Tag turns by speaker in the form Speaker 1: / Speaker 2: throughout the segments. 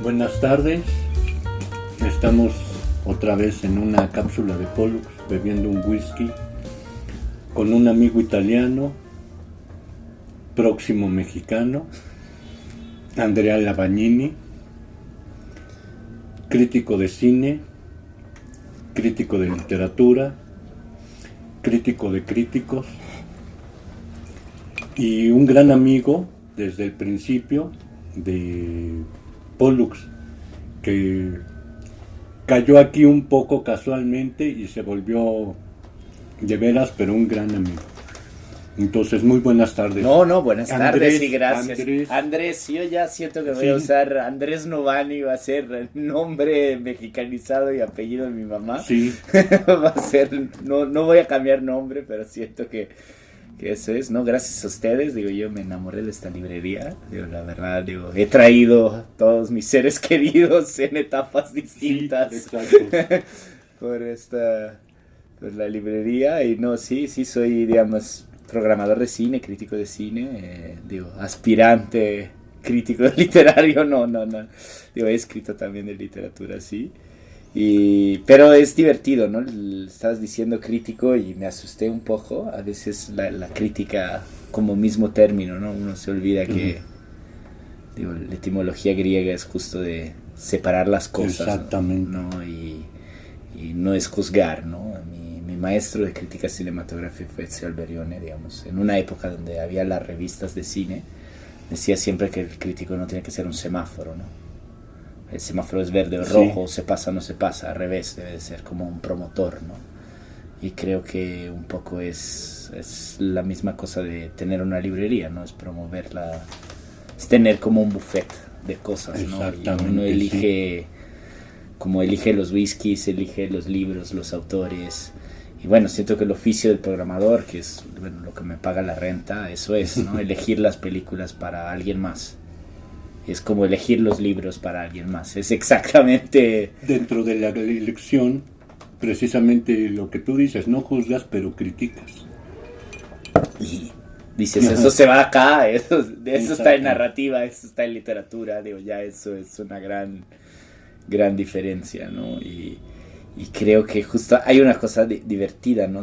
Speaker 1: Buenas tardes, estamos otra vez en una cápsula de Pollux bebiendo un whisky con un amigo italiano, próximo mexicano, Andrea Lavagnini, crítico de cine, crítico de literatura, crítico de críticos y un gran amigo desde el principio de Pollux, que cayó aquí un poco casualmente y se volvió de veras, pero un gran amigo. Entonces, muy buenas tardes.
Speaker 2: Buenas tardes y gracias.
Speaker 1: Andrés,
Speaker 2: yo ya siento que voy a usar Andrés Novani, va a ser el nombre mexicanizado y apellido de mi mamá.
Speaker 1: Sí.
Speaker 2: Va a ser, no voy a cambiar nombre, pero siento que eso es, ¿no? Gracias a ustedes, yo me enamoré de esta librería, la verdad, he traído todos mis seres queridos en etapas distintas.
Speaker 1: Sí, exacto.
Speaker 2: por la librería, y sí soy, digamos, programador de cine, crítico de cine, aspirante crítico literario, no, he escrito también de literatura, sí. Pero es divertido, ¿no? Estabas diciendo crítico y me asusté un poco. A veces la crítica como mismo término, ¿no? Uno se olvida que la etimología griega es justo de separar las cosas.
Speaker 1: Exactamente.
Speaker 2: ¿no? Y no es juzgar, ¿no? Mi maestro de crítica cinematográfica fue Ezio Alberione, digamos. En una época donde había las revistas de cine, decía siempre que el crítico no tiene que ser un semáforo, ¿no? El semáforo es verde o rojo, se pasa o no se pasa, al revés, debe de ser como un promotor, ¿no? Y creo que un poco es la misma cosa de tener una librería, ¿no? Es promoverla, es tener como un buffet de cosas, ¿no? Y uno elige, como elige los whiskies, elige los libros, los autores. Y bueno, siento que el oficio del programador, que es lo que me paga la renta, eso es, ¿no? Elegir las películas para alguien más. Es como elegir los libros para alguien más. Es exactamente...
Speaker 1: Dentro de la elección, precisamente lo que tú dices, no juzgas, pero criticas.
Speaker 2: Y dices, eso se va acá, eso está en narrativa, eso está en literatura, ya eso es una gran diferencia, ¿no? Y creo que justo hay una cosa divertida, ¿no?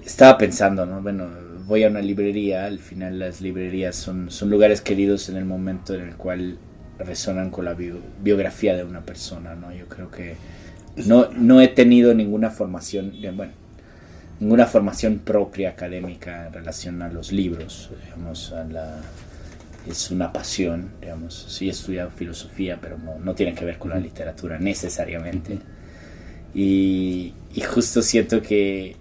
Speaker 2: Estaba pensando, ¿no? Bueno, voy a una librería, al final las librerías son lugares queridos en el momento en el cual resonan con la biografía de una persona, ¿no? Yo creo que no he tenido ninguna formación propia académica en relación a los libros, digamos, es una pasión, digamos. Sí he estudiado filosofía, pero no tiene que ver con la literatura necesariamente. Y justo siento que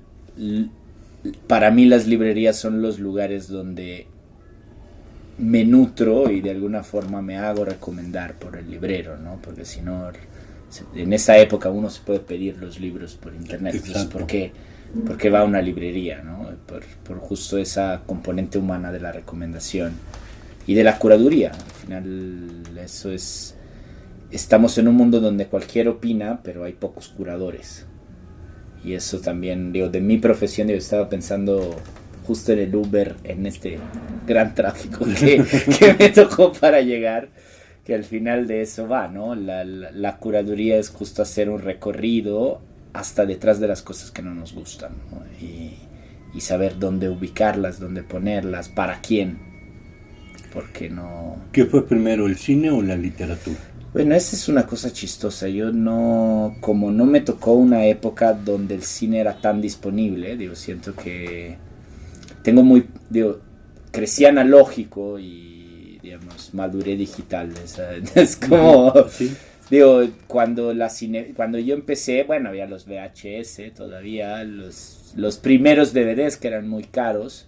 Speaker 2: para mí las librerías son los lugares donde me nutro y de alguna forma me hago recomendar por el librero, ¿no? Porque si no, en esa época uno se puede pedir los libros por internet. Entonces, ¿por qué va a una librería, ¿no? Por justo esa componente humana de la recomendación y de la curaduría. Al final eso es... Estamos en un mundo donde cualquiera opina, pero hay pocos curadores. Y eso también, de mi profesión, estaba pensando justo en el Uber, en este gran tráfico que me tocó para llegar, que al final de eso va, ¿no? La curaduría es justo hacer un recorrido hasta detrás de las cosas que no nos gustan, ¿no? Y saber dónde ubicarlas, dónde ponerlas, para quién. Porque no...
Speaker 1: ¿Qué fue primero, el cine o la literatura?
Speaker 2: Bueno, esa es una cosa chistosa. Como no me tocó una época donde el cine era tan disponible, siento que crecí analógico y, digamos, maduré digital. Es como,
Speaker 1: sí.
Speaker 2: Cuando yo empecé, bueno, había los VHS todavía, los primeros DVDs que eran muy caros.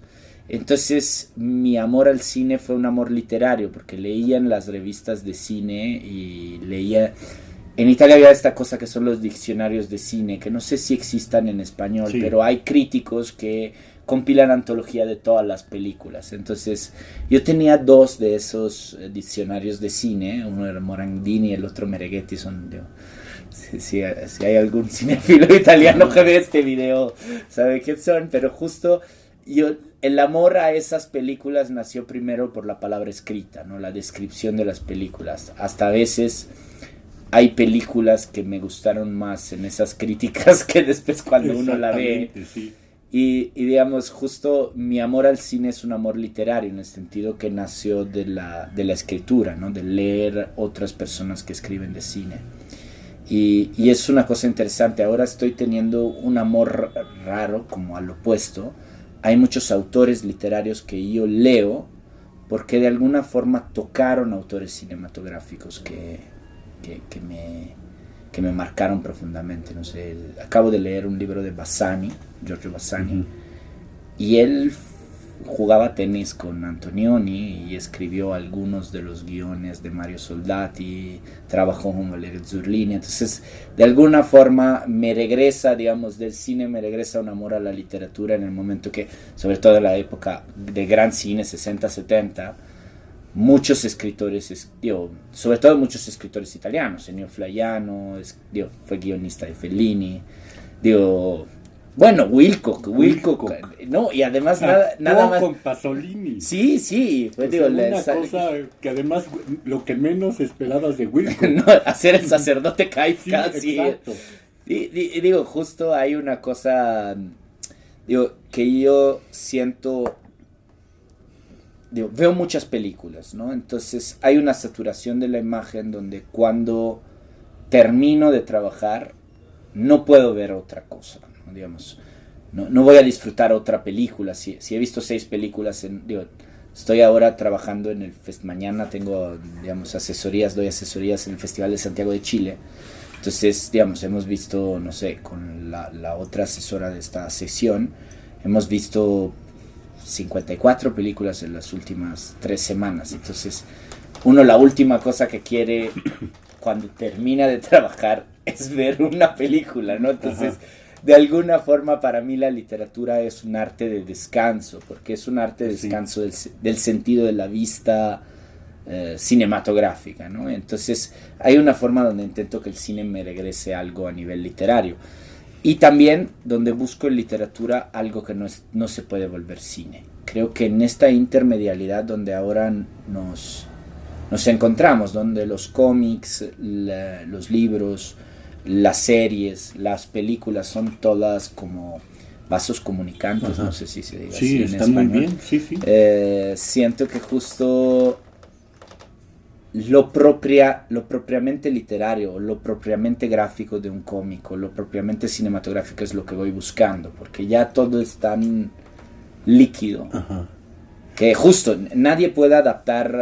Speaker 2: Entonces mi amor al cine fue un amor literario, porque leía en las revistas de cine y leía... En Italia había esta cosa que son los diccionarios de cine, que no sé si existan en español, pero hay críticos que compilan antología de todas las películas. Entonces yo tenía 2 de esos diccionarios de cine, uno era Morandini y el otro Mereghetti. Si hay algún cinéfilo italiano que ve este video sabe qué son, pero justo yo el amor a esas películas nació primero por la palabra escrita, ¿no? La descripción de las películas. Hasta a veces hay películas que me gustaron más en esas críticas que después cuando uno la ve.
Speaker 1: Sí.
Speaker 2: Y digamos, justo mi amor al cine es un amor literario, en el sentido que nació de la escritura, ¿no? De leer otras personas que escriben de cine. Y es una cosa interesante. Ahora estoy teniendo un amor raro, como al opuesto. Hay muchos autores literarios que yo leo porque de alguna forma tocaron autores cinematográficos que me marcaron profundamente. No sé, acabo de leer un libro de Bassani, Giorgio Bassani, y él jugaba tenis con Antonioni y escribió algunos de los guiones de Mario Soldati, trabajó con Valerio Zurlini. Entonces, de alguna forma me regresa, digamos, del cine me regresa un amor a la literatura en el momento que, sobre todo en la época de gran cine, 60, 70, muchos escritores, sobre todo muchos escritores italianos, Ennio Flaiano, fue guionista de Fellini, bueno, Wilcock, no, y además nada más
Speaker 1: con Pasolini.
Speaker 2: Sí, fue
Speaker 1: una cosa que además lo que menos esperabas de Wilcock.
Speaker 2: No, hacer el sacerdote Kafka, sí.
Speaker 1: Exacto.
Speaker 2: Y justo hay una cosa, que yo siento, veo muchas películas, ¿no? Entonces hay una saturación de la imagen donde cuando termino de trabajar no puedo ver otra cosa, ¿no? Digamos, no voy a disfrutar otra película. Si he visto 6 películas, estoy ahora trabajando en el mañana tengo, digamos, doy asesorías en el Festival de Santiago de Chile. Entonces, digamos, hemos visto, no sé, con la otra asesora de esta sesión, hemos visto 54 películas en las últimas 3 semanas. Entonces, uno la última cosa que quiere cuando termina de trabajar es ver una película, ¿no? Entonces, de alguna forma para mí la literatura es un arte de descanso, porque es un arte de descanso del sentido de la vista cinematográfica, ¿no? Entonces, hay una forma donde intento que el cine me regrese algo a nivel literario. Y también donde busco en literatura algo que no se puede volver cine. Creo que en esta intermedialidad donde ahora nos encontramos, donde los cómics, los libros, las series, las películas son todas como vasos comunicantes, no sé si se diga así en
Speaker 1: está
Speaker 2: español.
Speaker 1: Muy bien, sí.
Speaker 2: Siento que justo lo propiamente literario, lo propiamente gráfico de un cómic, lo propiamente cinematográfico es lo que voy buscando, porque ya todo es tan líquido que justo nadie puede adaptar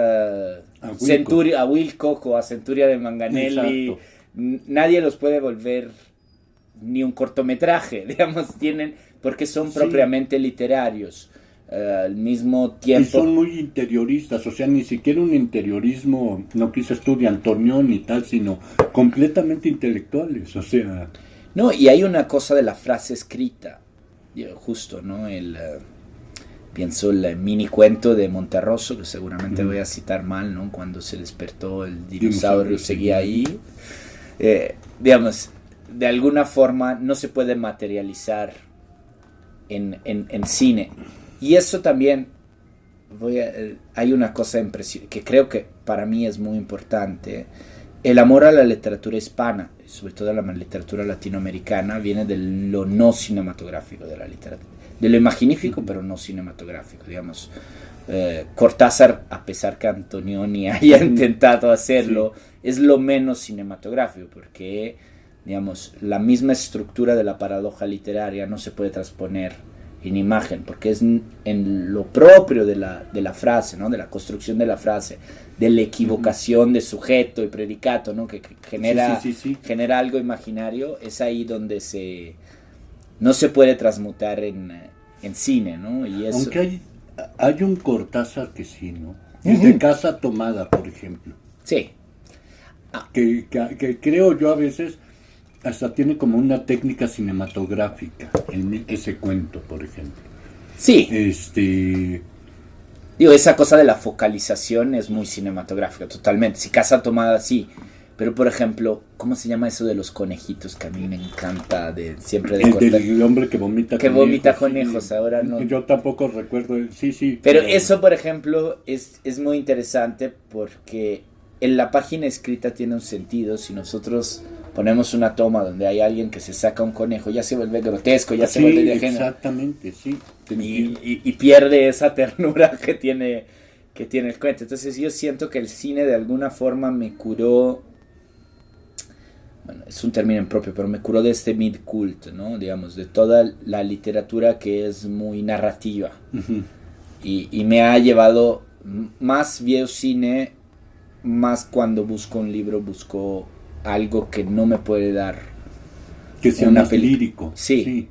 Speaker 2: a Wilcock o a Centuria de Manganelli. Exacto. Nadie los puede volver ni un cortometraje, digamos, porque son propiamente literarios. Al mismo tiempo.
Speaker 1: Y son muy interioristas, o sea, ni siquiera un interiorismo, no que se estudia Antonioni y tal, sino completamente intelectuales, o sea.
Speaker 2: No, y hay una cosa de la frase escrita, justo, ¿no? Pienso el mini cuento de Monterroso, que seguramente voy a citar mal, ¿no? Cuando se despertó el dinosaurio seguía ahí. Digamos, de alguna forma no se puede materializar en cine. Y eso también, hay una cosa que creo que para mí es muy importante. El amor a la literatura hispana, sobre todo a la literatura latinoamericana, viene de lo no cinematográfico de la literatura. De lo imaginífico, pero no cinematográfico, digamos. Cortázar, a pesar que Antonioni haya intentado hacerlo, es lo menos cinematográfico, porque, digamos, la misma estructura de la paradoja literaria no se puede transponer en imagen, porque es en lo propio de la frase, ¿no? De la construcción de la frase, de la equivocación de sujeto y predicato, ¿no? Que genera algo imaginario. Es ahí donde no se puede transmutar en cine, ¿no? Y eso...
Speaker 1: Aunque hay un Cortázar que sí, ¿no? De Casa Tomada, por ejemplo.
Speaker 2: Sí.
Speaker 1: Que creo yo a veces hasta tiene como una técnica cinematográfica en ese cuento, por ejemplo.
Speaker 2: Sí. Esa cosa de la focalización es muy cinematográfica, totalmente. Si Casa Tomada, sí. Pero, por ejemplo, ¿cómo se llama eso de los conejitos? Que a mí me encanta, siempre de
Speaker 1: El
Speaker 2: cortar.
Speaker 1: del hombre que vomita
Speaker 2: Que
Speaker 1: conejos.
Speaker 2: vomita conejos,
Speaker 1: Sí.
Speaker 2: ahora no.
Speaker 1: Yo tampoco recuerdo. Sí.
Speaker 2: Pero eso, por ejemplo, es muy interesante porque en la página escrita tiene un sentido. Si nosotros ponemos una toma donde hay alguien que se saca un conejo, ya se vuelve grotesco, ya se vuelve de género.
Speaker 1: Exactamente, sí.
Speaker 2: Y pierde esa ternura que tiene el cuento. Entonces yo siento que el cine de alguna forma me curó, bueno, es un término impropio, pero me curó de este mid-cult, ¿no? Digamos, de toda la literatura que es muy narrativa.
Speaker 1: Uh-huh.
Speaker 2: Y me ha llevado, más veo cine, más cuando busco un libro, busco algo que no me puede dar
Speaker 1: que sea
Speaker 2: una
Speaker 1: más lírico.
Speaker 2: Sí.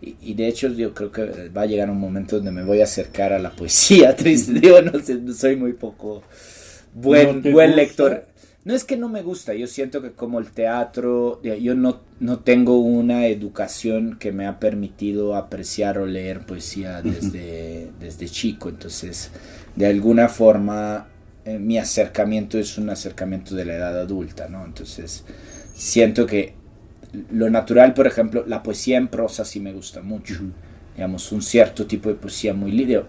Speaker 2: Y de hecho yo creo que va a llegar un momento donde me voy a acercar a la poesía, triste. Digo, no sé, soy muy poco buen lector. No es que no me gusta, yo siento que como el teatro, yo no tengo una educación que me ha permitido apreciar o leer poesía desde chico. Entonces, de alguna forma, mi acercamiento es un acercamiento de la edad adulta, ¿no? Entonces, siento que lo natural, por ejemplo, la poesía en prosa sí me gusta mucho. Uh-huh. Digamos, un cierto tipo de poesía muy lidio.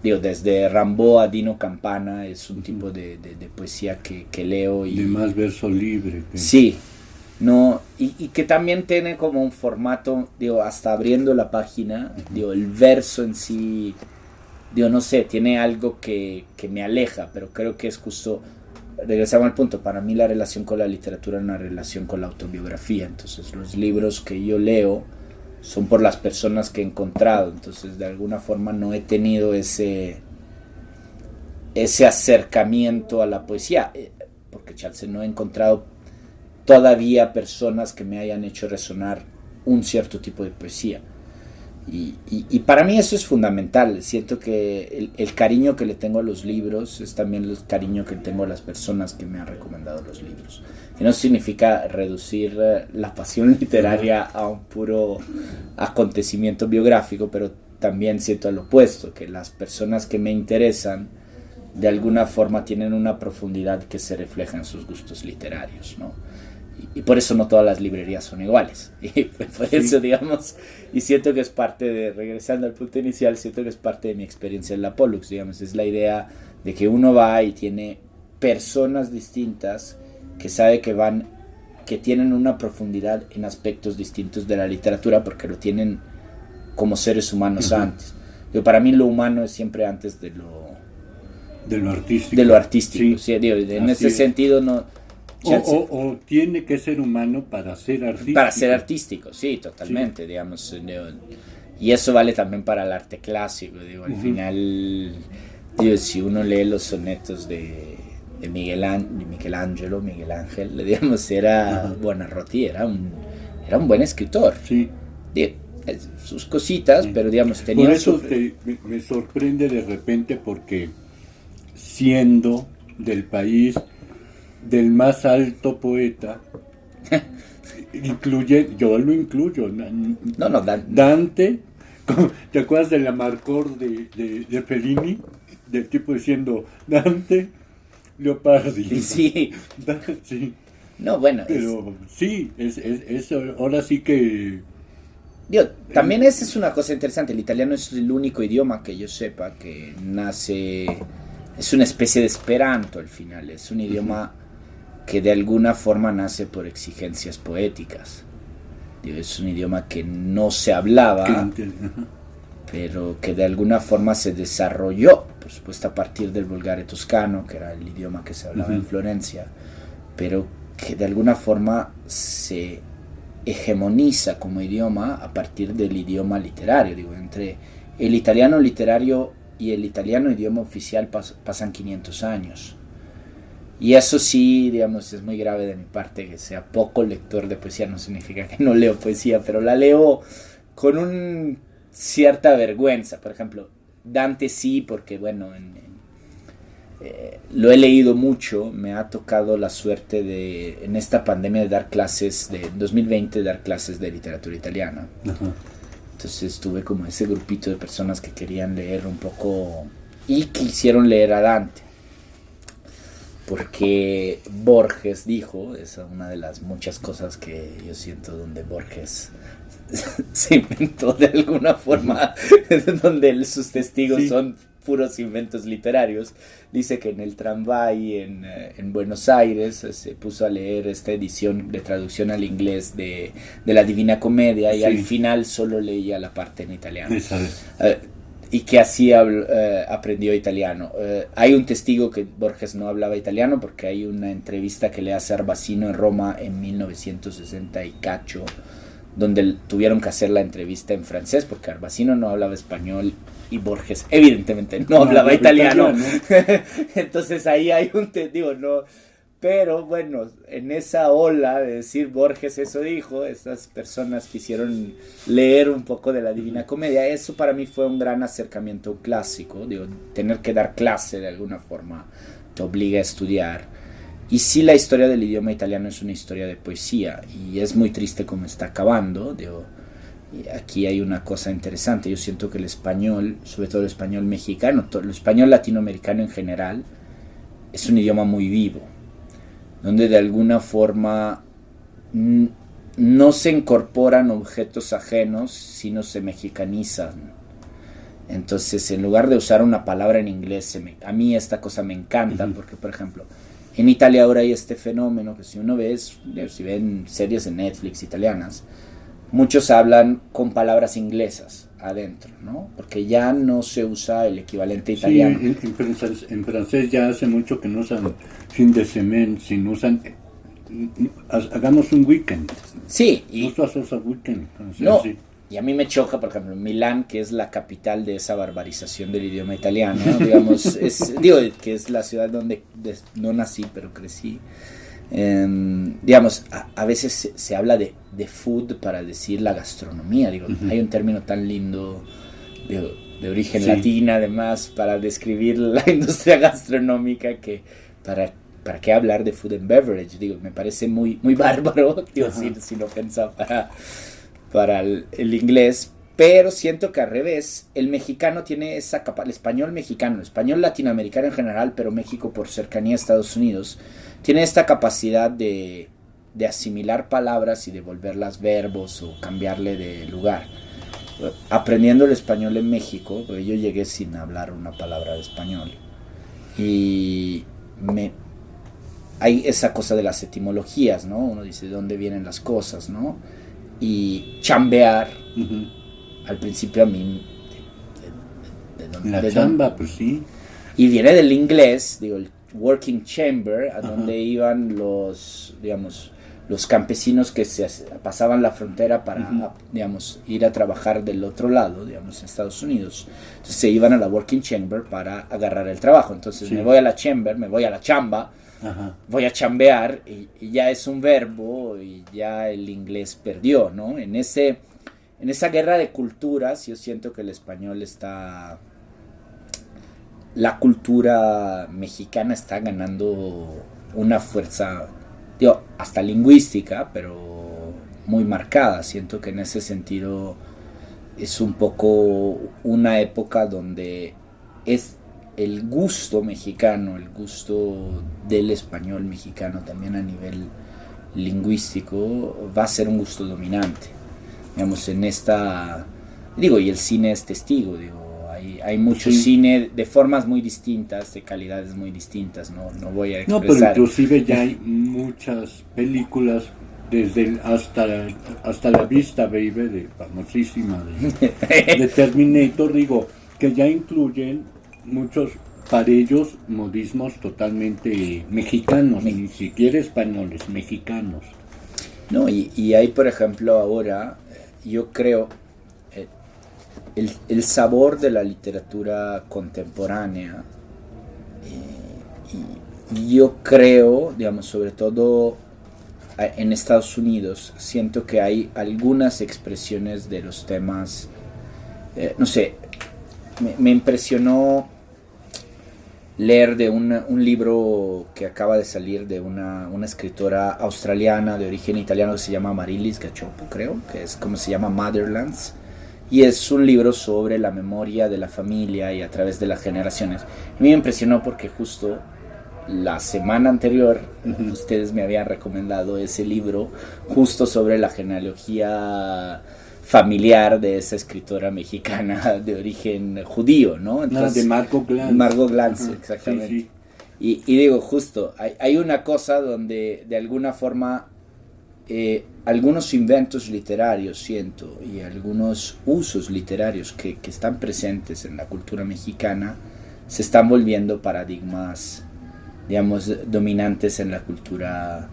Speaker 2: Digo, desde Rimbaud a Dino Campana es un tipo de poesía que leo. Y,
Speaker 1: de más verso libre.
Speaker 2: Sí. No, y que también tiene como un formato, digo, hasta abriendo la página, uh-huh. Digo, el verso en sí, digo, no sé, tiene algo que me aleja, pero creo que es justo. Regresamos al punto, para mí la relación con la literatura es una relación con la autobiografía. Entonces los libros que yo leo son por las personas que he encontrado. Entonces de alguna forma no he tenido ese acercamiento a la poesía, porque chance no he encontrado todavía personas que me hayan hecho resonar un cierto tipo de poesía. Y para mí eso es fundamental. Siento que el cariño que le tengo a los libros es también el cariño que tengo a las personas que me han recomendado los libros. Y no significa reducir la pasión literaria a un puro acontecimiento biográfico, pero también siento lo opuesto, que las personas que me interesan de alguna forma tienen una profundidad que se refleja en sus gustos literarios, ¿no? Y por eso no todas las librerías son iguales. Y por eso, digamos, y siento que es parte de, regresando al punto inicial, siento que es parte de mi experiencia en la Pollux, digamos, es la idea de que uno va y tiene personas distintas que sabe que tienen una profundidad en aspectos distintos de la literatura porque lo tienen como seres humanos uh-huh. antes. Digo, para mí lo humano es siempre antes de lo
Speaker 1: artístico.
Speaker 2: De lo artístico, sí, digo, en ese sentido no.
Speaker 1: O tiene que ser humano para ser artístico.
Speaker 2: Para ser artístico, sí, totalmente, sí. Digamos. Y eso vale también para el arte clásico, digo, al uh-huh. final, digo, si uno lee los sonetos de Miguel Ángel, digamos, era uh-huh. Buonarroti, era un buen escritor.
Speaker 1: Sí.
Speaker 2: Digo, sus cositas, sí. Pero digamos, tenía...
Speaker 1: Por eso me sorprende de repente porque siendo del país del más alto poeta, yo lo incluyo, Dante, ¿te acuerdas de la Marcor de Fellini? Del tipo diciendo Dante, Leopardi.
Speaker 2: Sí.
Speaker 1: Sí.
Speaker 2: No, bueno.
Speaker 1: Pero sí, es ahora sí que...
Speaker 2: Digo, también esa es una cosa interesante, el italiano es el único idioma que yo sepa que nace, es una especie de esperanto al final, es un idioma que de alguna forma nace por exigencias poéticas. Digo, es un idioma que no se hablaba, pero que de alguna forma se desarrolló, por supuesto a partir del volgare toscano, que era el idioma que se hablaba en Florencia, pero que de alguna forma se hegemoniza como idioma a partir del idioma literario. Digo, entre el italiano literario y el italiano idioma oficial pasan 500 años. Y eso sí, digamos, es muy grave de mi parte que sea poco lector de poesía, no significa que no leo poesía, pero la leo con cierta vergüenza. Por ejemplo, Dante sí, porque bueno, lo he leído mucho, me ha tocado la suerte de, en esta pandemia, de dar clases, de 2020, dar clases de literatura italiana. Uh-huh. Entonces tuve como ese grupito de personas que querían leer un poco y quisieron leer a Dante. porque Borges dijo, es una de las muchas cosas que yo siento donde Borges se inventó de alguna forma, donde sus testigos son puros inventos literarios. Dice que en el tramvay en Buenos Aires se puso a leer esta edición de traducción al inglés de la Divina Comedia y al final solo leía la parte en italiano. Y que así aprendió italiano. Hay un testigo que Borges no hablaba italiano porque hay una entrevista que le hace a Arbacino en Roma en 1960 y cacho, donde tuvieron que hacer la entrevista en francés porque Arbacino no hablaba español y Borges evidentemente no hablaba italiano. Entonces ahí hay un testigo, ¿no? Pero bueno, en esa ola de decir Borges eso dijo, estas personas quisieron leer un poco de la Divina Comedia. Eso para mí fue un gran acercamiento a un clásico. Digo, tener que dar clase de alguna forma te obliga a estudiar. Y sí, la historia del idioma italiano es una historia de poesía y es muy triste cómo está acabando. Digo, y aquí hay una cosa interesante. Yo siento que el español, sobre todo el español mexicano, el español latinoamericano en general, es un idioma muy vivo, donde de alguna forma no se incorporan objetos ajenos, sino se mexicanizan. Entonces, en lugar de usar una palabra en inglés, a mí esta cosa me encanta, porque, por ejemplo, en Italia ahora hay este fenómeno que si uno ve, si ven series de Netflix italianas, muchos hablan con palabras inglesas adentro, ¿no? Porque ya no se usa el equivalente italiano.
Speaker 1: Sí, en francés ya hace mucho que no usan fin de semana, sino usan hagamos un weekend.
Speaker 2: Sí.
Speaker 1: Weekend.
Speaker 2: No,
Speaker 1: sí.
Speaker 2: Y a mí me choca, por ejemplo, Milán, que es la capital de esa barbarización del idioma italiano, ¿no? Digamos, que es la ciudad donde no nací, pero crecí. Digamos, a veces se habla de food para decir la gastronomía. Digo, hay un término tan lindo de origen latina, además, para describir la industria gastronómica que para qué hablar de food and beverage. Digo, me parece muy, muy bárbaro, digo, sin ofensa para el inglés, pero siento que al revés, el mexicano tiene esa capacidad, el español mexicano, el español latinoamericano en general, pero México por cercanía a Estados Unidos, tiene esta capacidad de asimilar palabras y de volverlas verbos o cambiarle de lugar. Aprendiendo el español en México, porque yo llegué sin hablar una palabra de español, y hay esa cosa de las etimologías, ¿no? Uno dice de dónde vienen las cosas, ¿no? Y chambear, al principio a mí
Speaker 1: chamba, pues sí.
Speaker 2: Y viene del inglés, digo, el working chamber, a donde iban los campesinos que se pasaban la frontera para, digamos, ir a trabajar del otro lado, digamos, en Estados Unidos. Entonces se iban a la working chamber para agarrar el trabajo. Entonces me voy a la chamber, me voy a la chamba, voy a chambear, y ya es un verbo y ya el inglés perdió, ¿no? En esa guerra de culturas yo siento que el español está... La cultura mexicana está ganando una fuerza, digo, hasta lingüística, pero muy marcada. Siento que en ese sentido es un poco una época donde es el gusto mexicano, el gusto del español mexicano también a nivel lingüístico va a ser un gusto dominante. Digamos, en esta... Digo, y el cine es testigo, digo, hay mucho cine de formas muy distintas, de calidades muy distintas, no voy a expresar.
Speaker 1: No, pero inclusive ya hay muchas películas, desde hasta La Vista, Baby, famosísima, de Terminator, digo, que ya incluyen muchos, para ellos, modismos totalmente mexicanos, ni siquiera españoles, mexicanos.
Speaker 2: No, y hay, por ejemplo, ahora, yo creo... El sabor de la literatura contemporánea, y yo creo, digamos, sobre todo en Estados Unidos, siento que hay algunas expresiones de los temas, no sé, me impresionó leer de un libro que acaba de salir de una escritora australiana de origen italiano que se llama Marilis Gachopo, creo, que es como se llama Motherlands. Y es un libro sobre la memoria de la familia y a través de las generaciones. A mí me impresionó porque justo la semana anterior ustedes me habían recomendado ese libro justo sobre la genealogía familiar de esa escritora mexicana de origen judío, ¿no?
Speaker 1: Entonces, de Margot Glantz.
Speaker 2: Margot Glantz, exactamente.
Speaker 1: Sí, sí.
Speaker 2: Y digo, justo, hay una cosa donde de alguna forma algunos inventos literarios, siento, y algunos usos literarios que están presentes en la cultura mexicana se están volviendo paradigmas, digamos, dominantes en la cultura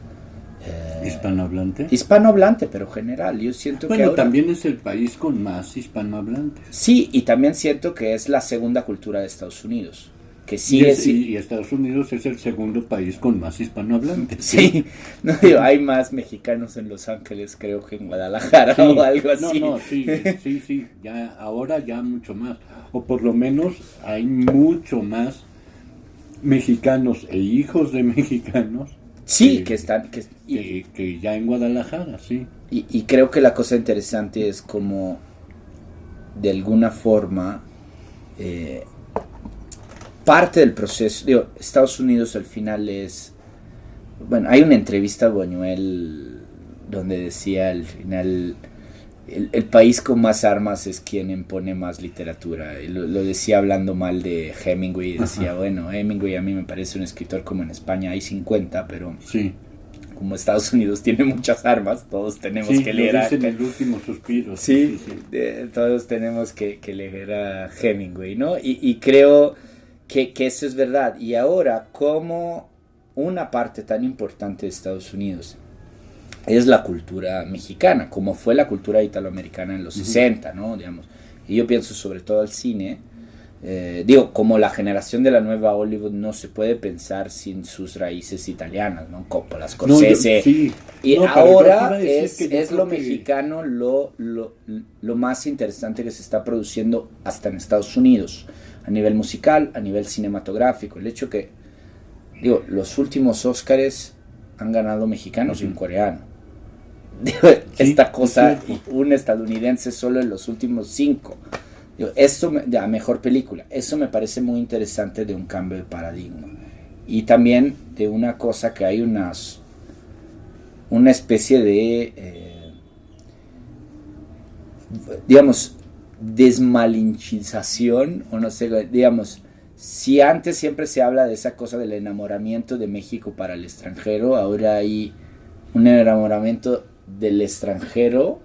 Speaker 2: hispanohablante, pero general. Yo siento que ahora,
Speaker 1: también es el país con más hispanohablantes.
Speaker 2: Sí, y también siento que es la segunda cultura de Estados Unidos. Que sigue,
Speaker 1: y Estados Unidos es el segundo país con más hispanohablantes.
Speaker 2: Sí, no, digo, hay más mexicanos en Los Ángeles, creo que en Guadalajara, sí, o algo así.
Speaker 1: Sí, ahora ya mucho más. O por lo menos hay mucho más mexicanos e hijos de mexicanos.
Speaker 2: Sí, que están...
Speaker 1: Que ya en Guadalajara, sí.
Speaker 2: Y creo que la cosa interesante es como, de alguna forma... parte del proceso, digo, Estados Unidos al final es, bueno, hay una entrevista a Buñuel donde decía al final el país con más armas es quien impone más literatura, y lo decía hablando mal de Hemingway, decía, bueno, Hemingway a mí me parece un escritor como en España hay 50, pero
Speaker 1: sí,
Speaker 2: como Estados Unidos tiene muchas armas, todos tenemos que leer
Speaker 1: a... el último suspiro.
Speaker 2: Sí. Todos tenemos que leer a Hemingway, ¿no? Y creo que eso es verdad. Y ahora, como una parte tan importante de Estados Unidos es la cultura mexicana, como fue la cultura italoamericana en los 60, ¿no? Digamos. Y yo pienso sobre todo al cine. Como la generación de la nueva Hollywood no se puede pensar sin sus raíces italianas, ¿no? Coppola, Scorsese. Ahora es lo mexicano lo más interesante que se está produciendo hasta en Estados Unidos, a nivel musical, a nivel cinematográfico. El hecho que, los últimos Óscares han ganado mexicanos y un coreano. Esta cosa, un estadounidense solo en los últimos 5. Esto de la mejor película, eso me parece muy interesante, de un cambio de paradigma, y también de una cosa que hay una especie de desmalinchización, o no sé, si antes siempre se habla de esa cosa del enamoramiento de México para el extranjero, ahora hay un enamoramiento del extranjero,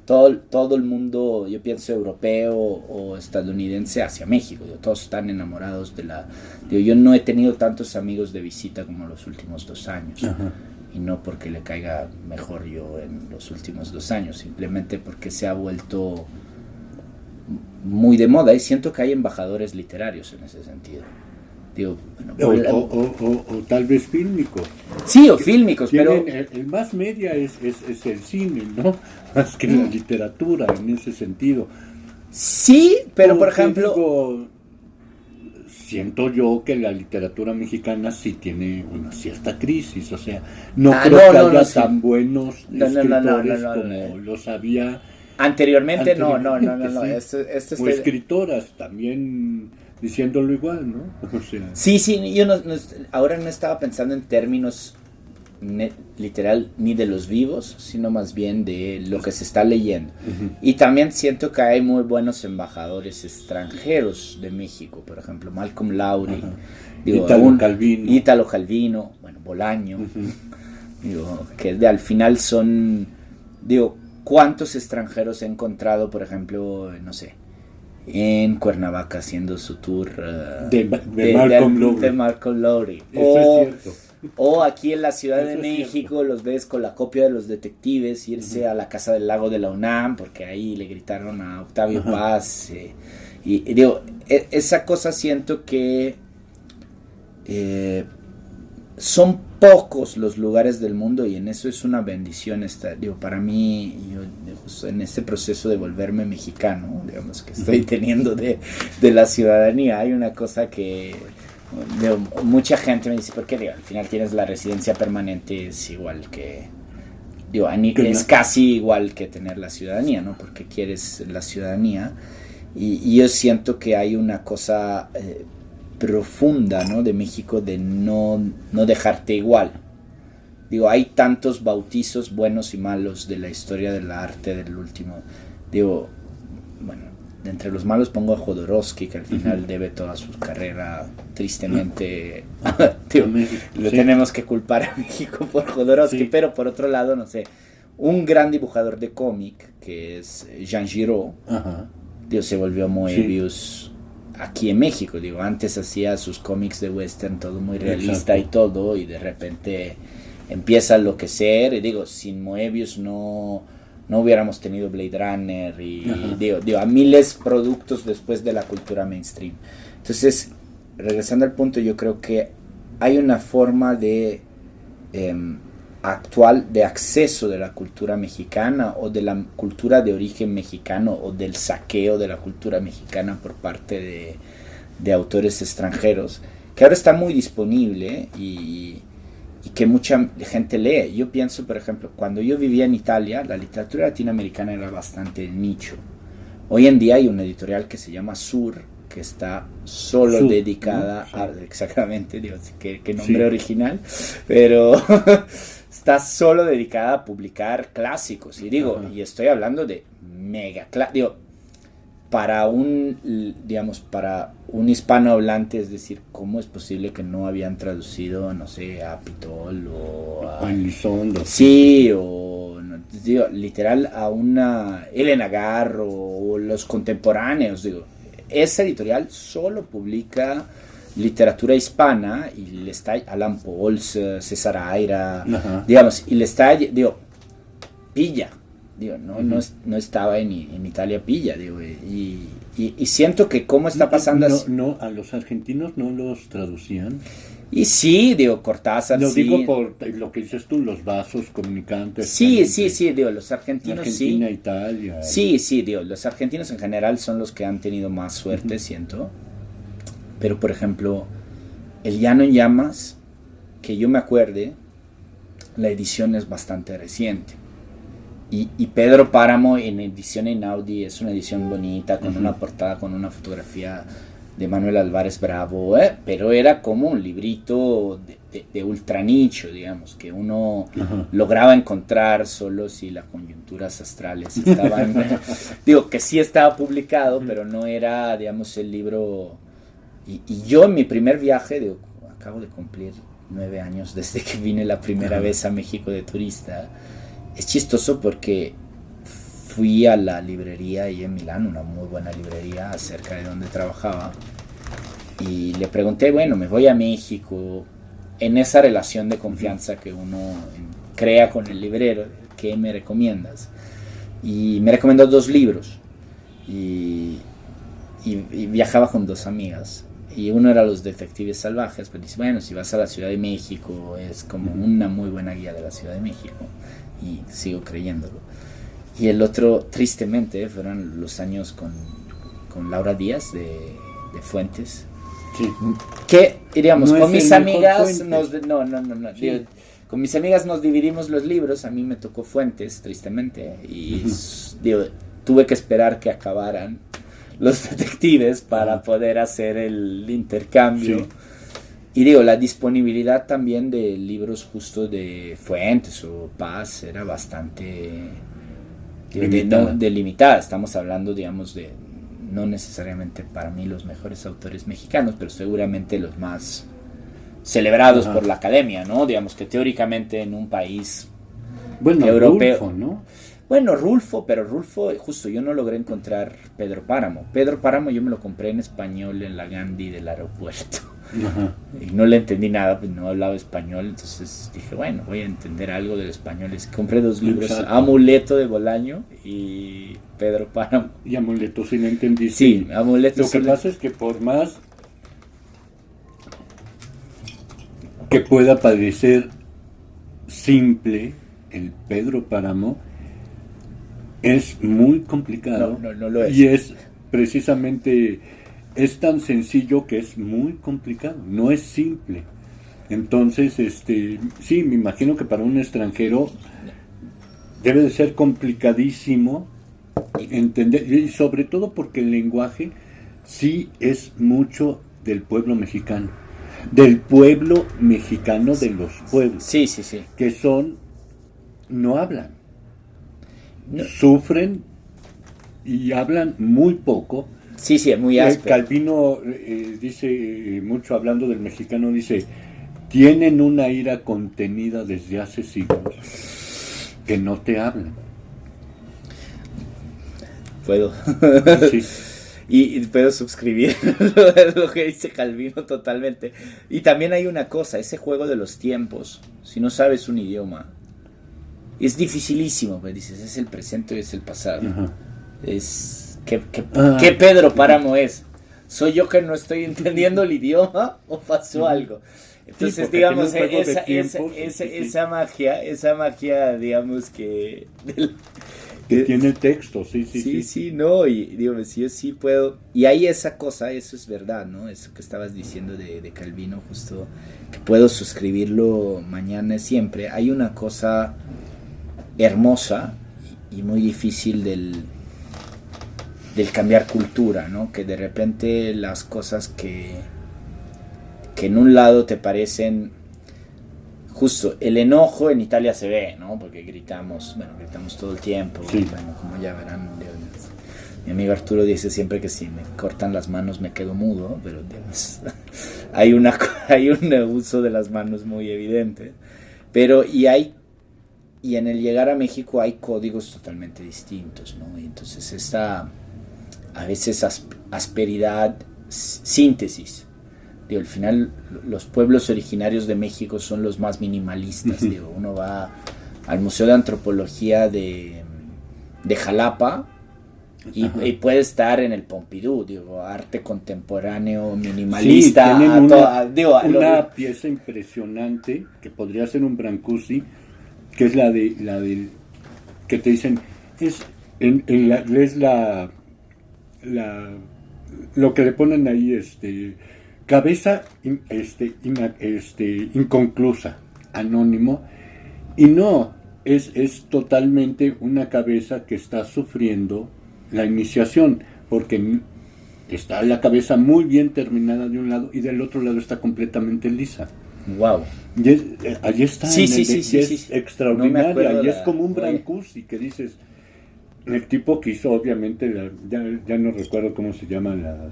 Speaker 2: todo el mundo, yo pienso europeo o estadounidense, hacia México. Todos están enamorados de la... yo no he tenido tantos amigos de visita como los últimos 2 años. Y no porque le caiga mejor yo en los últimos 2 años, simplemente porque se ha vuelto muy de moda, y siento que hay embajadores literarios en ese sentido.
Speaker 1: O tal vez fílmicos.
Speaker 2: Sí, o fílmicos, pero...
Speaker 1: El más media es el cine, ¿no? Más que la literatura, en ese sentido.
Speaker 2: Sí, pero por ejemplo...
Speaker 1: siento yo que la literatura mexicana sí tiene una cierta crisis, o sea, no creo que haya tan buenos escritores como los había
Speaker 2: anteriormente. No.
Speaker 1: Sí. O escritoras también diciéndolo igual, ¿no? O sea,
Speaker 2: sí, yo ahora no estaba pensando en términos literal ni de los vivos, sino más bien de lo que se está leyendo. Y también siento que hay muy buenos embajadores extranjeros de México, por ejemplo Malcolm Lowry, Ítalo Calvino, bueno, Bolaño, que al final son, ¿cuántos extranjeros he encontrado, por ejemplo, no sé, en Cuernavaca haciendo su tour
Speaker 1: de
Speaker 2: Malcolm Lowry?
Speaker 1: Eso es cierto.
Speaker 2: O aquí en la Ciudad de
Speaker 1: Eso
Speaker 2: México los ves con la copia de Los Detectives, irse a la Casa del Lago de la UNAM, porque ahí le gritaron a Octavio Paz. Esa cosa siento que son pocos los lugares del mundo, y en eso es una bendición para mí. Yo, en este proceso de volverme mexicano, que estoy teniendo de la ciudadanía, hay una cosa que... mucha gente me dice, ¿por qué? Al final tienes la residencia permanente, es igual que... es casi igual que tener la ciudadanía, ¿no? Porque quieres la ciudadanía. Y yo siento que hay una cosa profunda, ¿no? De México, de no dejarte igual. Digo, hay tantos bautizos buenos y malos de la historia del arte del último. Digo, bueno, de entre los malos pongo a Jodorowsky, que al final debe toda su carrera tristemente. Digo, lo tenemos que culpar a México por Jodorowsky, pero por otro lado, no sé, un gran dibujador de cómic, que es Jean Giraud, digo, se volvió Moebius aquí en México. Digo, antes hacía sus cómics de western, todo muy realista y todo, y de repente empieza a enloquecer. Y digo, sin Moebius no hubiéramos tenido Blade Runner y digo, a miles de productos después de la cultura mainstream. Entonces, regresando al punto, yo creo que hay una forma de actual de acceso de la cultura mexicana o de la cultura de origen mexicano o del saqueo de la cultura mexicana por parte de autores extranjeros, que ahora está muy disponible y que mucha gente lee. Yo pienso, por ejemplo, cuando yo vivía en Italia, la literatura latinoamericana era bastante nicho. Hoy en día hay una editorial que se llama Sur, que está solo dedicada a... Exactamente, digo, qué nombre original, pero está solo dedicada a publicar clásicos. Y digo, y estoy hablando de mega clásicos. Para un hispanohablante, es decir, ¿cómo es posible que no habían traducido, no sé, a Pitol o a
Speaker 1: Elizondo?
Speaker 2: Sí, o digo, literal a una Elena Garro o los contemporáneos, digo. Esa editorial solo publica literatura hispana y le está Alan Pauls, César Aira, digamos, y le está, digo, pilla. Digo, no estaba en Italia pilla, digo, y siento que cómo está pasando así.
Speaker 1: No, a los argentinos no los traducían.
Speaker 2: Y sí, digo, Cortázar,
Speaker 1: lo
Speaker 2: sí.
Speaker 1: digo por lo que dices tú, los vasos comunicantes.
Speaker 2: Sí, digo, los argentinos
Speaker 1: Argentina,
Speaker 2: sí.
Speaker 1: Italia.
Speaker 2: Sí, digo, los argentinos en general son los que han tenido más suerte, siento. Pero, por ejemplo, El Llano en Llamas, que yo me acuerde, la edición es bastante reciente. Y Pedro Páramo en edición Einaudi es una edición bonita, con una portada, con una fotografía de Manuel Álvarez Bravo, pero era como un librito de ultra nicho, digamos, que uno lograba encontrar solo si las coyunturas astrales estaban, digo, que sí estaba publicado, pero no era, digamos, el libro. Y yo en mi primer viaje, digo, acabo de cumplir 9 años desde que vine la primera vez a México de turista. Es chistoso porque fui a la librería ahí en Milán, una muy buena librería cerca de donde trabajaba, y le pregunté, bueno, me voy a México, en esa relación de confianza que uno crea con el librero, ¿qué me recomiendas? Y me recomendó 2 libros, y viajaba con 2 amigas, y uno era Los Detectives Salvajes, pero dice, bueno, si vas a la Ciudad de México, es como una muy buena guía de la Ciudad de México, y sigo creyéndolo. Y el otro, tristemente, fueron los años con Laura Díaz de Fuentes.
Speaker 1: Sí.
Speaker 2: Que, diríamos,
Speaker 1: no
Speaker 2: con mis amigas
Speaker 1: sí.
Speaker 2: Digo, con mis amigas nos dividimos los libros. A mí me tocó Fuentes, tristemente, y digo, tuve que esperar que acabaran Los Detectives para poder hacer el intercambio. Sí. Y digo, la disponibilidad también de libros justo de Fuentes o Paz era bastante delimitada. Estamos hablando, digamos, de no necesariamente para mí los mejores autores mexicanos, pero seguramente los más celebrados por la academia, ¿no? Digamos que teóricamente en un país europeo.
Speaker 1: Rulfo, ¿no?
Speaker 2: Bueno, Rulfo, justo yo no logré encontrar Pedro Páramo. Pedro Páramo yo me lo compré en español en la Gandhi del aeropuerto. Y no le entendí nada, pues no hablaba español, entonces dije, bueno, voy a entender algo del español. Compré 2 libros, Amuleto de Bolaño y Pedro Páramo.
Speaker 1: Y Amuleto sí lo entendiste.
Speaker 2: Sí, Amuleto.
Speaker 1: Lo que pasa es que por más que pueda parecer simple el Pedro Páramo, es muy complicado.
Speaker 2: No lo es.
Speaker 1: Y es precisamente, es tan sencillo que es muy complicado, no es simple. Entonces, sí, me imagino que para un extranjero debe de ser complicadísimo entender, y sobre todo porque el lenguaje sí es mucho del pueblo mexicano. Del pueblo mexicano, de los pueblos.
Speaker 2: Sí, sí, sí.
Speaker 1: Que son, no hablan.
Speaker 2: No.
Speaker 1: Sufren y hablan muy poco.
Speaker 2: Sí, sí, es muy áspero.
Speaker 1: Calvino dice, mucho hablando del mexicano, dice, tienen una ira contenida desde hace siglos que no te hablan.
Speaker 2: Puedo.
Speaker 1: Sí.
Speaker 2: Y puedo suscribir lo que dice Calvino totalmente. Y también hay una cosa, ese juego de los tiempos, si no sabes un idioma, es dificilísimo, pues dices, es el presente y es el pasado.
Speaker 1: Ajá.
Speaker 2: Es ¿qué Pedro Páramo es? ¿Soy yo que no estoy entendiendo el idioma o pasó algo? Entonces,
Speaker 1: sí,
Speaker 2: digamos,
Speaker 1: esa
Speaker 2: esa magia, digamos que
Speaker 1: tiene texto, sí.
Speaker 2: Sí, no, y digo, sí, yo sí puedo, y hay esa cosa, eso es verdad, ¿no? Eso que estabas diciendo de Calvino, justo, que puedo suscribirlo mañana siempre. Hay una cosa hermosa y muy difícil del cambiar cultura, ¿no? Que de repente las cosas que en un lado te parecen, justo, el enojo en Italia se ve, ¿no? Porque gritamos todo el tiempo,
Speaker 1: sí.
Speaker 2: Bueno, como ya verán, mi amigo Arturo dice siempre que si me cortan las manos me quedo mudo, pero digamos, hay un uso de las manos muy evidente, pero y en el llegar a México hay códigos totalmente distintos, ¿no? Y entonces esta, a veces asperidad, síntesis. Digo, al final los pueblos originarios de México son los más minimalistas. Digo, uno va al Museo de Antropología de Jalapa y puede estar en el Pompidou, digo, arte contemporáneo minimalista.
Speaker 1: Sí, tienen una pieza impresionante que podría ser un Brancusi, que es la del que te dicen es lo que le ponen ahí, cabeza inconclusa, anónimo, y no, es totalmente una cabeza que está sufriendo la iniciación, porque está la cabeza muy bien terminada de un lado y del otro lado está completamente lisa.
Speaker 2: Wow.
Speaker 1: Y allí está,
Speaker 2: sí,
Speaker 1: es extraordinaria, y es como un Brancusi que dices, el tipo que hizo, obviamente, ya no recuerdo cómo se llaman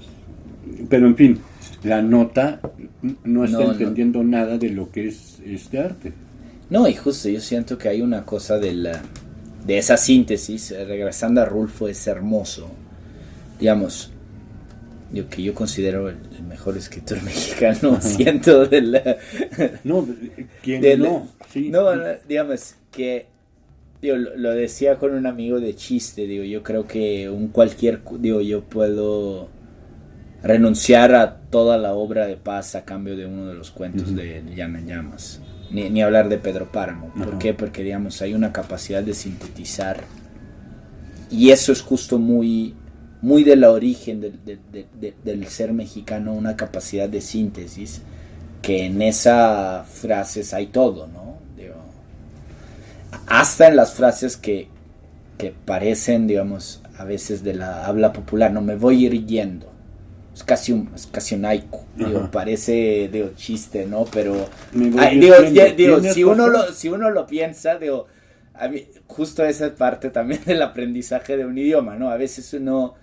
Speaker 1: pero en fin, la nota no está entendiendo nada de lo que es este arte.
Speaker 2: No, y justo yo siento que hay una cosa de esa síntesis, regresando a Rulfo, es hermoso, digamos, que yo considero el mejor escritor mexicano, siento
Speaker 1: no, ¿quién no? Sí.
Speaker 2: No, digamos que lo decía con un amigo de chiste, yo creo que yo puedo renunciar a toda la obra de Paz a cambio de uno de los cuentos de Llana en Llamas, ni hablar de Pedro Páramo. ¿Por qué? Porque digamos hay una capacidad de sintetizar, y eso es justo muy del origen del ser mexicano, una capacidad de síntesis, que en esas frases hay todo, ¿no? Hasta en las frases que parecen, digamos, a veces de la habla popular, no me voy a ir yendo. Es casi un haiku, parece chiste, ¿no? Pero si uno lo piensa, a mí, justo esa es parte también del aprendizaje de un idioma, ¿no? A veces uno,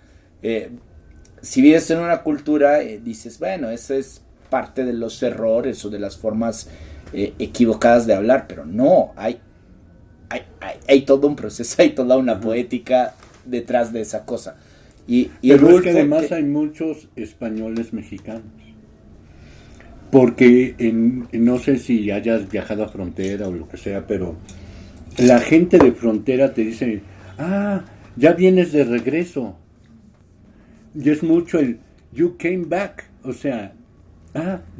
Speaker 2: si vives en una cultura, dices, bueno, eso es parte de los errores o de las formas equivocadas de hablar, pero no, hay todo un proceso, hay toda una poética detrás de esa cosa.
Speaker 1: Pero es que además hay muchos españoles mexicanos, porque no sé si hayas viajado a frontera o lo que sea, pero la gente de frontera te dice, ya vienes de regreso, y es mucho el you came back, o sea,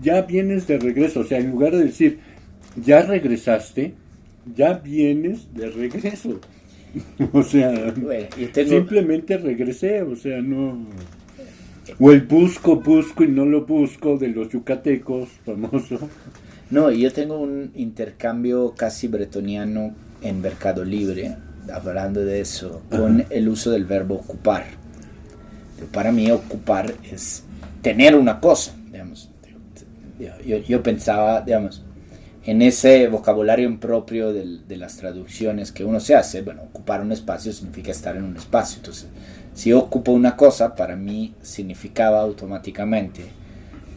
Speaker 1: ya vienes de regreso, o sea, en lugar de decir ya regresaste, ya vienes de regreso. O sea,
Speaker 2: bueno,
Speaker 1: simplemente regresé, o sea, no. O el busco y no lo busco de los yucatecos, famoso.
Speaker 2: No, yo tengo un intercambio casi bretoniano en Mercado Libre, hablando de eso, con el uso del verbo ocupar. Para mí ocupar es tener una cosa, yo pensaba, digamos, en ese vocabulario impropio de las traducciones que uno se hace. Bueno, ocupar un espacio significa estar en un espacio. Entonces, si yo ocupo una cosa, para mí significaba automáticamente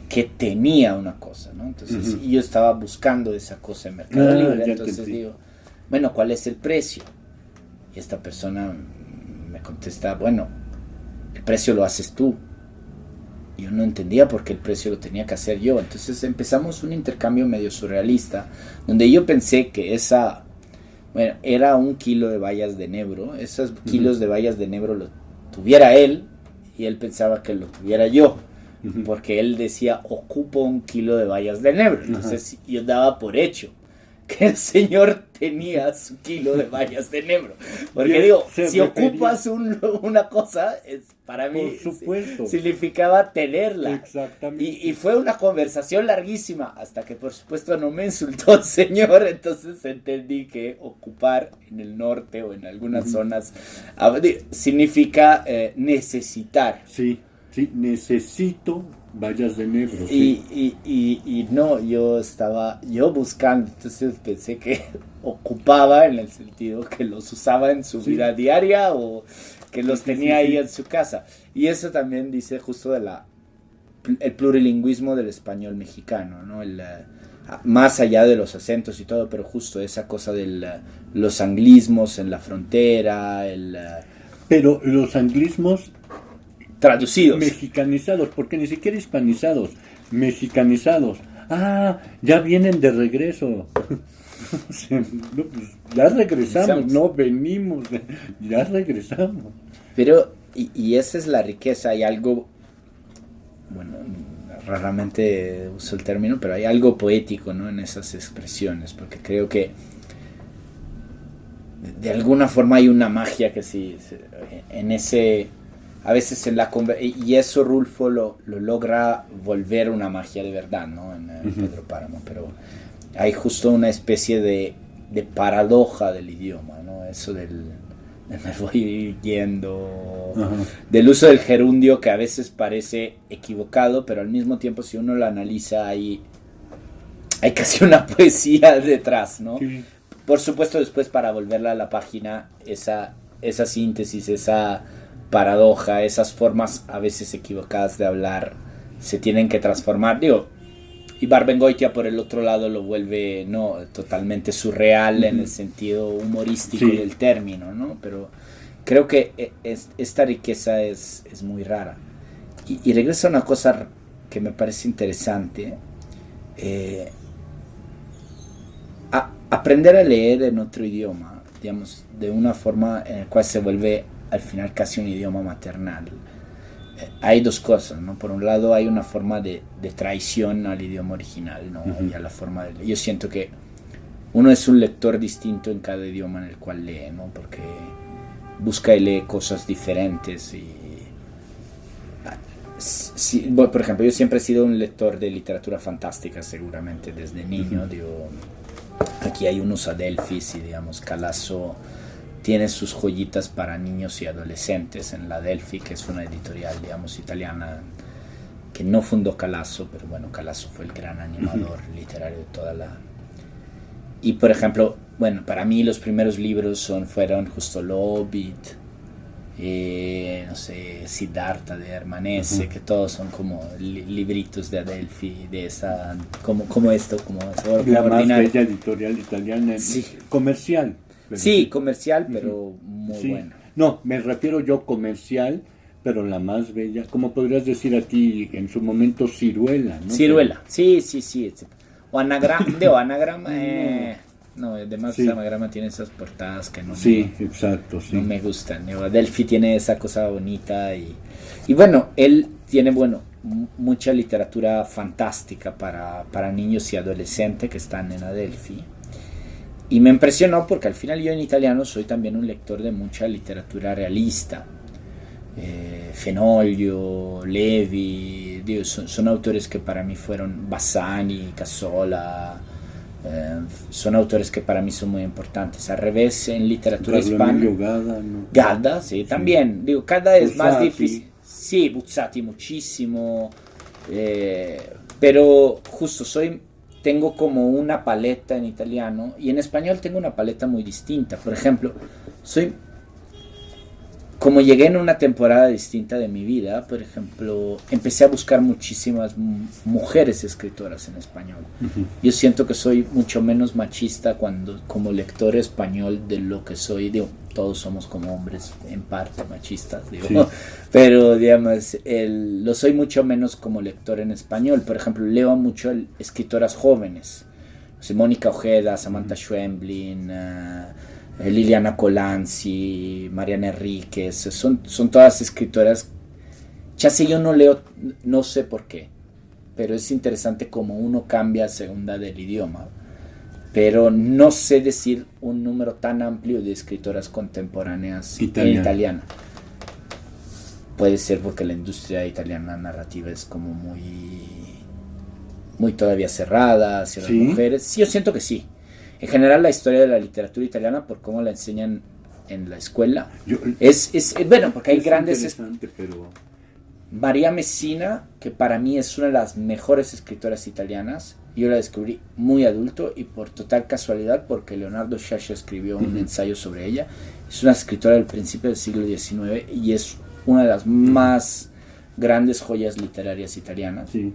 Speaker 2: que tenía una cosa, ¿no? Entonces, yo estaba buscando esa cosa en Mercado Libre. Entonces digo, bueno, ¿cuál es el precio? Y esta persona me contesta, bueno, el precio lo haces tú. Yo no entendía por qué el precio lo tenía que hacer yo. Entonces empezamos un intercambio medio surrealista, donde yo pensé que era 1 kilo de bayas de enebro. Esos kilos de bayas de enebro lo tuviera él, y él pensaba que lo tuviera yo, porque él decía, ocupo 1 kilo de bayas de enebro. Entonces yo daba por hecho que el señor tenía su kilo de bayas de enebro. Porque digo, si ocupas una cosa, para mí
Speaker 1: por supuesto,
Speaker 2: significaba tenerla.
Speaker 1: Exactamente.
Speaker 2: Y fue una conversación larguísima, hasta que por supuesto no me insultó el señor. Entonces entendí que ocupar en el norte o en algunas zonas significa necesitar.
Speaker 1: Sí, necesito bayas de enebro.
Speaker 2: Y no, yo estaba buscando, entonces pensé que ocupaba en el sentido que los usaba en su vida diaria, o que los tenía ahí en su casa. Y eso también dice justo el plurilingüismo del español mexicano, ¿no? Más allá de los acentos y todo, pero justo esa cosa de los anglismos en la frontera,
Speaker 1: pero los anglismos
Speaker 2: traducidos,
Speaker 1: mexicanizados, porque ni siquiera hispanizados, mexicanizados. Ya vienen de regreso. Ya regresamos, no venimos, ya regresamos.
Speaker 2: Pero, y esa es la riqueza. Hay algo, bueno, raramente uso el término, pero hay algo poético, ¿no?, en esas expresiones, porque creo que de alguna forma hay una magia que sí, en ese... A veces y eso Rulfo lo logra volver una magia de verdad, ¿no?, en Pedro Páramo. Pero hay justo una especie de paradoja del idioma, ¿no? Eso me voy yendo, del uso del gerundio, que a veces parece equivocado, pero al mismo tiempo, si uno lo analiza, hay casi una poesía detrás, ¿no? Sí. Por supuesto, después, para volverla a la página, esa síntesis, esa paradoja, esas formas a veces equivocadas de hablar se tienen que transformar. Ibarbengoitia, por el otro lado, lo vuelve, ¿no?, totalmente surreal en el sentido humorístico del término, ¿no? Pero creo que esta riqueza es muy rara. Y regresa a una cosa que me parece interesante. Aprender a leer en otro idioma, digamos, de una forma en la cual se vuelve al final casi un idioma maternal. Hay dos cosas, ¿no? Por un lado hay una forma de traición al idioma original, ¿no? Y a la forma yo siento que uno es un lector distinto en cada idioma en el cual lee, ¿no? Porque busca y lee cosas diferentes. Por ejemplo, yo siempre he sido un lector de literatura fantástica, seguramente desde niño. Aquí hay unos Adelphis, y digamos, Calasso tiene sus joyitas para niños y adolescentes en la Adelphi, que es una editorial, digamos, italiana, que no fundó Calasso, pero bueno, Calasso fue el gran animador literario de toda la... Y por ejemplo, bueno, para mí los primeros libros fueron justo El Hobbit, no sé, Siddhartha de Hermann Hesse, que todos son como libritos de Adelphi, de esa, como esto, como
Speaker 1: la más bella editorial italiana, comercial.
Speaker 2: Sí, comercial, pero muy bueno.
Speaker 1: No, me refiero yo comercial, pero la más bella. Como podrías decir aquí en su momento, Ciruela, ¿no?
Speaker 2: Ciruela, sí. O Anagrama, no, además Anagrama tiene esas portadas que no no me gustan. Adelphi tiene esa cosa bonita y bueno, él tiene, mucha literatura fantástica para niños y adolescentes que están en Adelphi. Y me impresionó porque al final yo en italiano soy también un lector de mucha literatura realista. Fenoglio, Levi, son autores que para mí fueron Bassani, Cassola, son autores que para mí son muy importantes. Al revés, en literatura hispana, Gadda, sí, también, Gadda es más difícil. Sí, Buzzati muchísimo, pero justo tengo como una paleta en italiano y en español tengo una paleta muy distinta. Por ejemplo, como llegué en una temporada distinta de mi vida, por ejemplo, empecé a buscar muchísimas mujeres escritoras en español.
Speaker 1: Ujú.
Speaker 2: Yo siento que soy mucho menos machista como lector español de lo que soy. Digo, todos somos como hombres en parte machistas, digo.
Speaker 1: Sí.
Speaker 2: Pero digamos, lo soy mucho menos como lector en español. Por ejemplo, leo mucho escritoras jóvenes. O sea, Mónica Ojeda, Samantha Schweblin, Liliana Colanzi, Mariana Enríquez, son todas escritoras. Ya sé, yo no leo, no sé por qué, pero es interesante cómo uno cambia según da del idioma. Pero no sé decir un número tan amplio de escritoras contemporáneas en italiano. Puede ser porque la industria italiana narrativa es como muy todavía cerrada hacia las mujeres. Sí, yo siento que sí. En general, la historia de la literatura italiana, por cómo la enseñan en la escuela, es bueno, porque hay grandes...
Speaker 1: Pero...
Speaker 2: María Messina, que para mí es una de las mejores escritoras italianas, yo la descubrí muy adulto y por total casualidad, porque Leonardo Sciascia escribió un ensayo sobre ella. Es una escritora del principio del siglo XIX y es una de las más grandes joyas literarias italianas.
Speaker 1: Sí.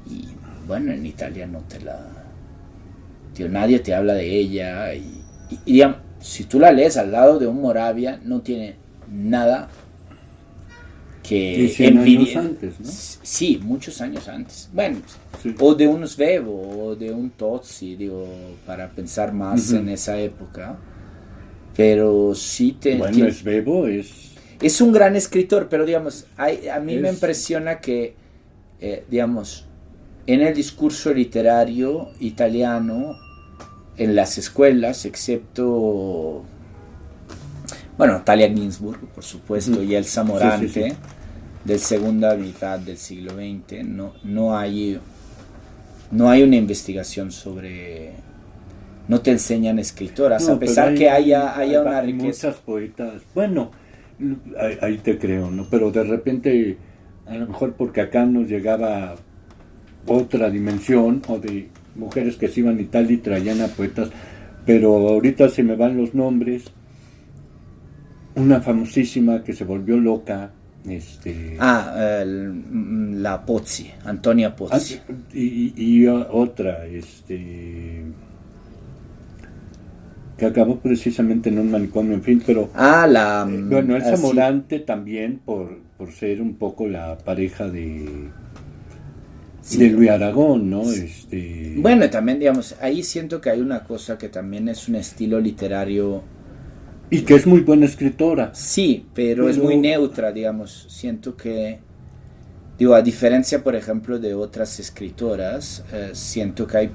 Speaker 2: Y bueno, en Italia no te la... Tío, nadie te habla de ella y digamos, si tú la lees al lado de un Moravia, no tiene nada que
Speaker 1: 100 años antes, ¿no?
Speaker 2: Sí, muchos años antes. Bueno,
Speaker 1: sí.
Speaker 2: O de un Svevo o de un Tozzi, digo, para pensar más en esa época. Pero sí
Speaker 1: Bueno, Svevo
Speaker 2: es un gran escritor, pero digamos, a mí me impresiona que, digamos, en el discurso literario italiano, en las escuelas, excepto, bueno, Talia Ginsburg, por supuesto, y Elsa Morante, de segunda mitad del siglo XX, no hay una investigación sobre... No te enseñan escritoras, a pesar que haya una riqueza.
Speaker 1: Muchas poetas, bueno, ahí te creo, ¿no? Pero de repente, a lo mejor porque acá nos llegaba otra dimensión, o de mujeres que se iban y tal y traían a poetas, pero ahorita se me van los nombres. Una famosísima que se volvió loca,
Speaker 2: la Pozzi, Antonia Pozzi.
Speaker 1: Y otra, que acabó precisamente en un manicomio, en fin, pero... bueno, Elsa Morante también, por ser un poco la pareja de Luis Aragón, ¿no?
Speaker 2: Bueno, también, digamos, ahí siento que hay una cosa que también es un estilo literario...
Speaker 1: Y que es muy buena escritora.
Speaker 2: Sí, pero es muy neutra, digamos. Siento que, digo, a diferencia, por ejemplo, de otras escritoras, siento que hay...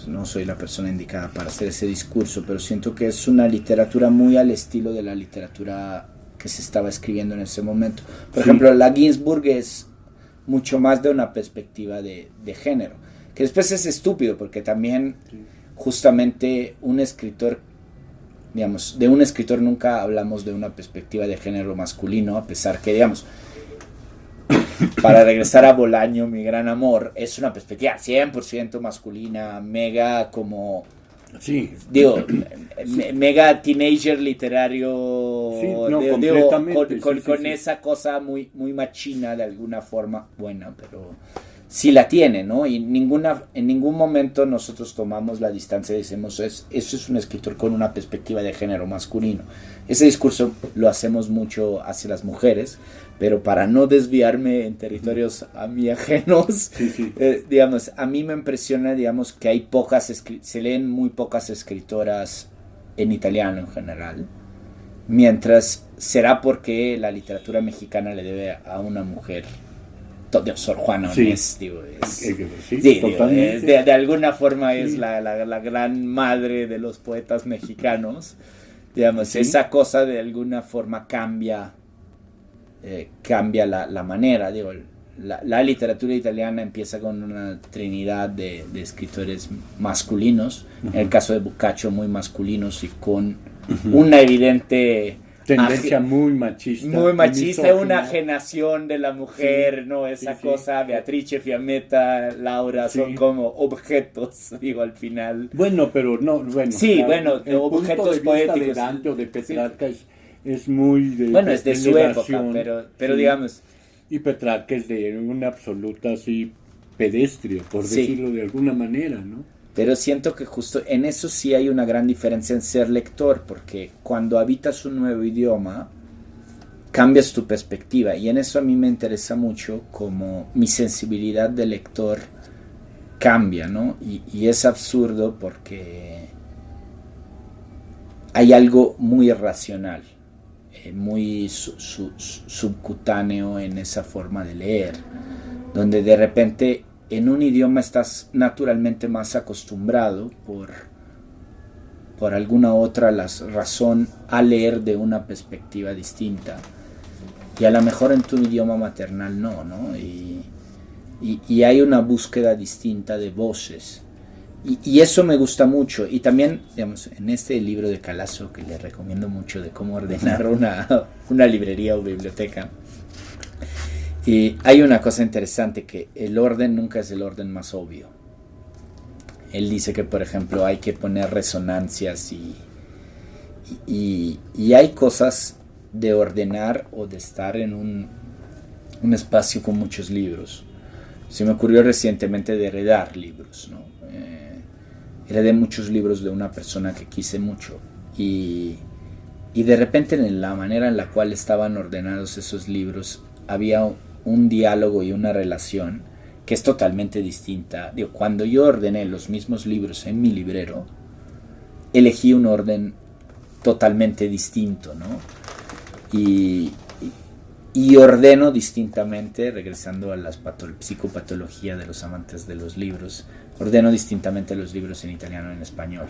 Speaker 2: no soy la persona indicada para hacer ese discurso, pero siento que es una literatura muy al estilo de la literatura que se estaba escribiendo en ese momento. Por ejemplo, la Ginsburg es mucho más de una perspectiva de género, que después es estúpido, porque también... Justamente un escritor, digamos, de un escritor nunca hablamos de una perspectiva de género masculino, a pesar que, digamos, para regresar a Bolaño, mi gran amor, es una perspectiva 100% masculina, mega como, digo, mega teenager literario, con esa cosa muy, muy machina de alguna forma, buena, pero... Sí la tiene, ¿no? Y en ningún momento nosotros tomamos la distancia y decimos, eso es un escritor con una perspectiva de género masculino. Ese discurso lo hacemos mucho hacia las mujeres, pero para no desviarme en territorios a mí ajenos, digamos, a mí me impresiona, digamos, que hay se leen muy pocas escritoras en italiano en general, mientras será porque la literatura mexicana le debe a una mujer. Sor Juana Onés, digo, de alguna forma es la gran madre de los poetas mexicanos, digamos, esa cosa de alguna forma cambia la manera, digo, la literatura italiana empieza con una trinidad de escritores masculinos, en el caso de Boccaccio muy masculinos y con una evidente
Speaker 1: tendencia muy machista.
Speaker 2: Muy machista,
Speaker 1: misógina.
Speaker 2: una ajenación de la mujer,
Speaker 1: Sí,
Speaker 2: ¿no? Esa
Speaker 1: sí,
Speaker 2: cosa, Beatrice, Fiammetta, Laura,
Speaker 1: Sí.
Speaker 2: son como objetos, digo, al final.
Speaker 1: Bueno, pero no, bueno.
Speaker 2: Sí, bueno,
Speaker 1: el punto
Speaker 2: objetos
Speaker 1: de vista
Speaker 2: poéticos.
Speaker 1: de Dante o de Petrarca es muy de
Speaker 2: Bueno, es de su
Speaker 1: elevación,
Speaker 2: época, pero
Speaker 1: sí.
Speaker 2: digamos,
Speaker 1: Y Petrarca es de una absoluta así pedestre, por
Speaker 2: Sí.
Speaker 1: decirlo de alguna manera, ¿no?
Speaker 2: pero siento que justo en eso sí hay una gran diferencia en ser lector, porque cuando habitas un nuevo idioma, cambias tu perspectiva, y en eso a mí me interesa mucho como mi sensibilidad de lector cambia, ¿no? Y es absurdo porque hay algo muy irracional, muy subcutáneo en esa forma de leer, donde de repente en un idioma estás naturalmente más acostumbrado por alguna otra razón a leer de una perspectiva distinta, y a lo mejor en tu idioma maternal no, ¿no? Y hay una búsqueda distinta de voces. Y eso me gusta mucho. Y también, digamos, en este libro de Calazo, que le recomiendo mucho, de cómo ordenar una librería o biblioteca, hay una cosa interesante, que el orden nunca es el orden más obvio. Él dice que, por ejemplo, hay que poner resonancias y hay cosas de ordenar o de estar en un espacio con muchos libros. Se me ocurrió recientemente de heredar libros, ¿no? Heredé muchos libros de una persona que quise mucho, y de repente en la manera en la cual estaban ordenados esos libros había un diálogo y una relación que es totalmente distinta. Digo, cuando yo ordené los mismos libros en mi librero, elegí un orden totalmente distinto, ¿no? Y ordeno distintamente, regresando a la psicopatología de los amantes de los libros, ordeno distintamente los libros en italiano y en español.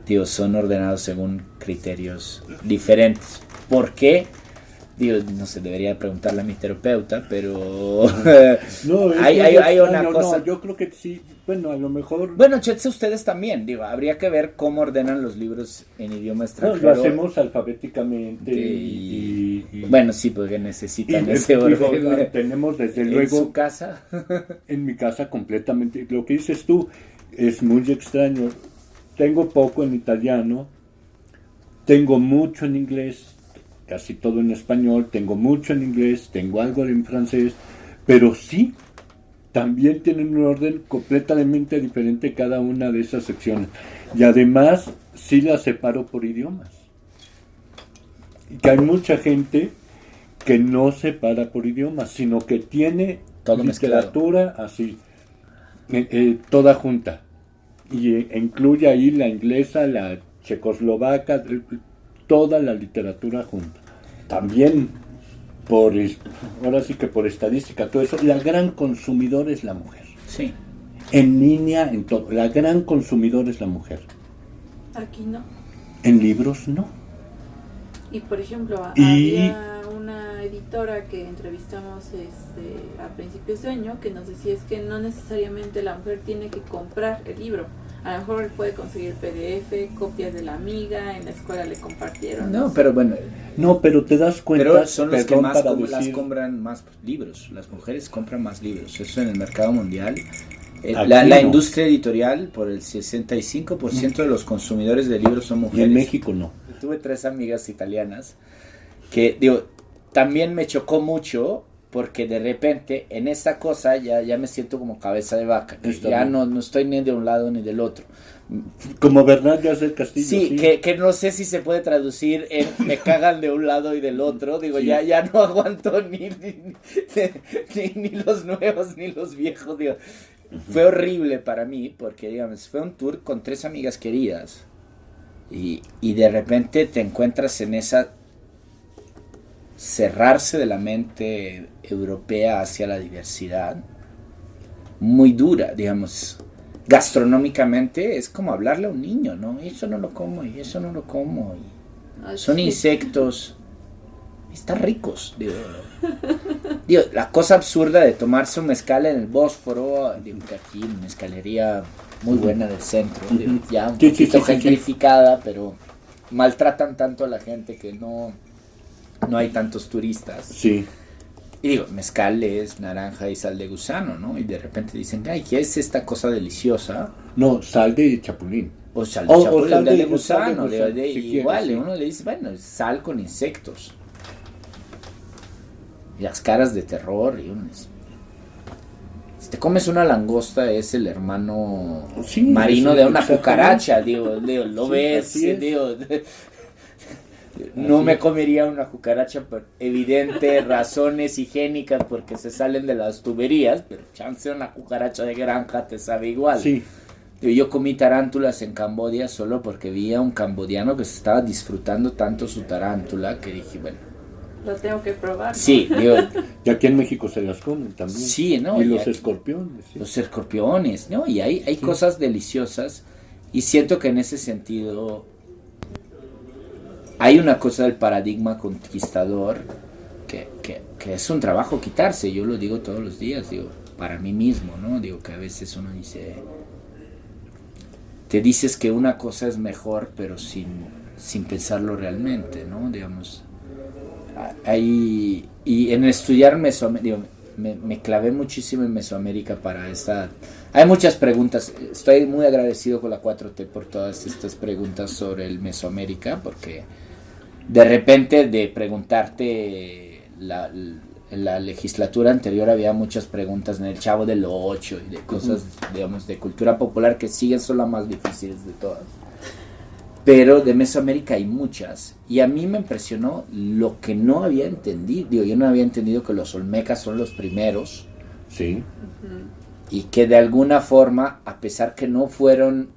Speaker 2: Digo, son ordenados según criterios diferentes. ¿Por qué? Digo, no sé, debería preguntarle a mi terapeuta, pero
Speaker 1: No,
Speaker 2: hay una cosa.
Speaker 1: No, yo creo que sí. Bueno, a lo mejor.
Speaker 2: Bueno, chéquense ustedes también. Digo, habría que ver cómo ordenan los libros en idioma extranjero.
Speaker 1: Lo hacemos alfabéticamente y
Speaker 2: bueno, sí, porque necesitan ese orden.
Speaker 1: Tenemos desde luego.
Speaker 2: ¿En su casa?
Speaker 1: En mi casa completamente. Lo que dices tú es muy extraño. Tengo poco en italiano, tengo mucho en inglés, casi todo en español, tengo mucho en inglés, tengo algo en francés, pero sí, también tienen un orden completamente diferente cada una de esas secciones. Y además, sí las separo por idiomas. Y que hay mucha gente que no separa por idiomas, sino que tiene
Speaker 2: todo
Speaker 1: literatura
Speaker 2: mezclado,
Speaker 1: así, toda junta. Y incluye ahí la inglesa, la checoslovaca, toda la literatura junta. También ahora sí que por estadística, todo eso, la gran consumidor es la mujer.
Speaker 2: Sí.
Speaker 1: En línea, en todo, la gran consumidor es la mujer.
Speaker 3: Aquí no.
Speaker 1: En libros no.
Speaker 3: Y por ejemplo, había una editora que entrevistamos a principios de año que nos decía es que no necesariamente la mujer tiene que comprar el libro. A lo mejor puede conseguir PDF, copias de la amiga, en la escuela le compartieron.
Speaker 2: No, pero bueno.
Speaker 1: No, pero te das cuenta.
Speaker 2: Pero son los que más las
Speaker 1: decir,
Speaker 2: compran más libros. Las mujeres compran más libros. Eso en el mercado mundial.
Speaker 1: No.
Speaker 2: La industria editorial, por el 65% de los consumidores de libros son mujeres.
Speaker 1: Y en México no.
Speaker 2: Tuve 3 amigas italianas que, digo, también me chocó mucho porque de repente en esta cosa ya me siento como cabeza de vaca, que ya no estoy ni de un lado ni del otro.
Speaker 1: Como Bernal Díaz del Castillo.
Speaker 2: Sí, que no sé si se puede traducir en me cagan de un lado y del otro. Digo, sí. ya no aguanto ni los nuevos ni los viejos. Digo, fue horrible para mí porque, digamos, fue un tour con 3 amigas queridas y de repente te encuentras en esa cerrarse de la mente europea hacia la diversidad muy dura, digamos. Gastronómicamente es como hablarle a un niño, ¿no? Eso no lo como y eso no lo como. Son insectos. Están ricos. Digo, la cosa absurda de tomarse un mezcal en el Bósforo, digo que aquí una mezcalería muy buena del centro, digo, ya un poquito gentrificada, pero maltratan tanto a la gente que no hay tantos turistas.
Speaker 1: Sí.
Speaker 2: Y digo, mezcal es naranja y sal de gusano, ¿no? Y de repente dicen, ay, ¿qué es esta cosa deliciosa?
Speaker 1: No, sal de chapulín.
Speaker 2: O sal de chapulín,
Speaker 1: sal
Speaker 2: de
Speaker 1: de
Speaker 2: gusano.
Speaker 1: gusano, si
Speaker 2: igual,
Speaker 1: quieres, sí.
Speaker 2: uno le dice, bueno, es sal con insectos. Y las caras de terror. Y uno dice, si te comes una langosta, es el hermano
Speaker 1: Sí,
Speaker 2: marino
Speaker 1: sí,
Speaker 2: de una
Speaker 1: exactamente.
Speaker 2: cucaracha. Digo, lo
Speaker 1: Sí,
Speaker 2: ves,
Speaker 1: así es.
Speaker 2: digo... No
Speaker 1: Así
Speaker 2: me
Speaker 1: es.
Speaker 2: comería una cucaracha por evidentes razones higiénicas porque se salen de las tuberías, pero chance una cucaracha de granja te sabe igual.
Speaker 1: Sí.
Speaker 2: Yo comí tarántulas en Camboya solo porque vi a un cambodiano que se estaba disfrutando tanto su tarántula que dije, bueno,
Speaker 3: Lo tengo que probar. ¿no?
Speaker 2: sí, digo,
Speaker 1: Y aquí en México se las comen también.
Speaker 2: sí, ¿no?
Speaker 1: Y
Speaker 2: Y
Speaker 1: los
Speaker 2: aquí-
Speaker 1: escorpiones. Sí.
Speaker 2: los escorpiones, ¿no? Y hay cosas deliciosas y siento que en ese sentido hay una cosa del paradigma conquistador que es un trabajo quitarse, yo lo digo todos los días, digo, para mí mismo, ¿no? Digo que a veces uno dice, te dices que una cosa es mejor, pero sin pensarlo realmente, ¿no? Digamos, y en estudiar Mesoamérica, me clavé muchísimo en Mesoamérica para esta... Hay muchas preguntas, estoy muy agradecido con la 4T por todas estas preguntas sobre el Mesoamérica, porque de repente de preguntarte la legislatura anterior había muchas preguntas en el Chavo del Ocho y de cosas, digamos, de cultura popular que siguen son las más difíciles de todas. Pero de Mesoamérica hay muchas. Y a mí me impresionó lo que no había entendido. Digo, yo no había entendido que los olmecas son los primeros.
Speaker 1: Sí.
Speaker 2: Y que de alguna forma, a pesar que no fueron...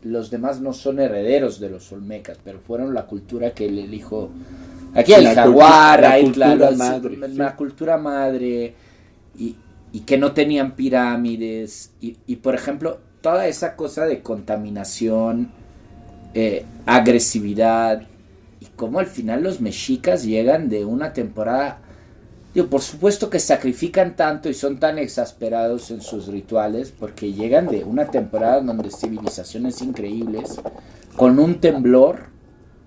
Speaker 2: los demás no son herederos de los olmecas, pero fueron la cultura que el hijo... Aquí hay
Speaker 1: La
Speaker 2: jaguar,
Speaker 1: cultura
Speaker 2: hay claro,
Speaker 1: madre,
Speaker 2: la
Speaker 1: sí.
Speaker 2: cultura madre, y que no tenían pirámides. Y por ejemplo, toda esa cosa de contaminación, agresividad, y cómo al final los mexicas llegan de una temporada... Digo, por supuesto que sacrifican tanto y son tan exasperados en sus rituales porque llegan de una temporada donde civilizaciones increíbles, con un temblor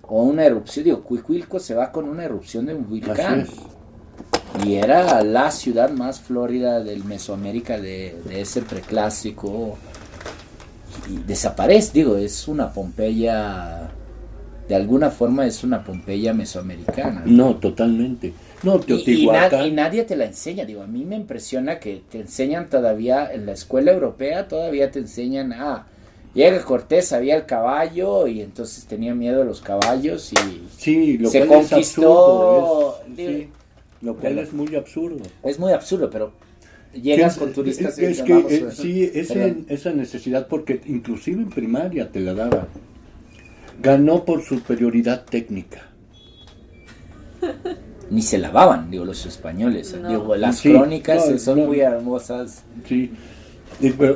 Speaker 2: o una erupción. Digo, Cuicuilco se va con una erupción de un volcán.
Speaker 1: Así es.
Speaker 2: Y era la ciudad más florida del Mesoamérica de ese preclásico. Y desaparece, digo, es una Pompeya, de alguna forma es una Pompeya mesoamericana.
Speaker 1: No, totalmente. No, Teotihuacán.
Speaker 2: Y nadie te la enseña, digo, a mí me impresiona que te enseñan todavía, en la escuela europea todavía te enseñan, llega Cortés, había el caballo y entonces tenía miedo de los caballos y
Speaker 1: Sí, lo
Speaker 2: se
Speaker 1: cual es
Speaker 2: conquistó,
Speaker 1: absurdo.
Speaker 2: digo,
Speaker 1: Sí, lo cual es muy absurdo.
Speaker 2: es muy absurdo, pero llegas
Speaker 1: Sí,
Speaker 2: con turistas y
Speaker 1: es
Speaker 2: dicen,
Speaker 1: que
Speaker 2: vamos,
Speaker 1: sí,
Speaker 2: perdón.
Speaker 1: esa necesidad, porque inclusive en primaria te la daba. Ganó por superioridad técnica.
Speaker 2: Ni se lavaban, digo, los españoles.
Speaker 3: No.
Speaker 2: Digo, las
Speaker 1: Sí,
Speaker 2: crónicas
Speaker 1: no,
Speaker 2: son
Speaker 1: no.
Speaker 2: muy hermosas.
Speaker 1: Sí,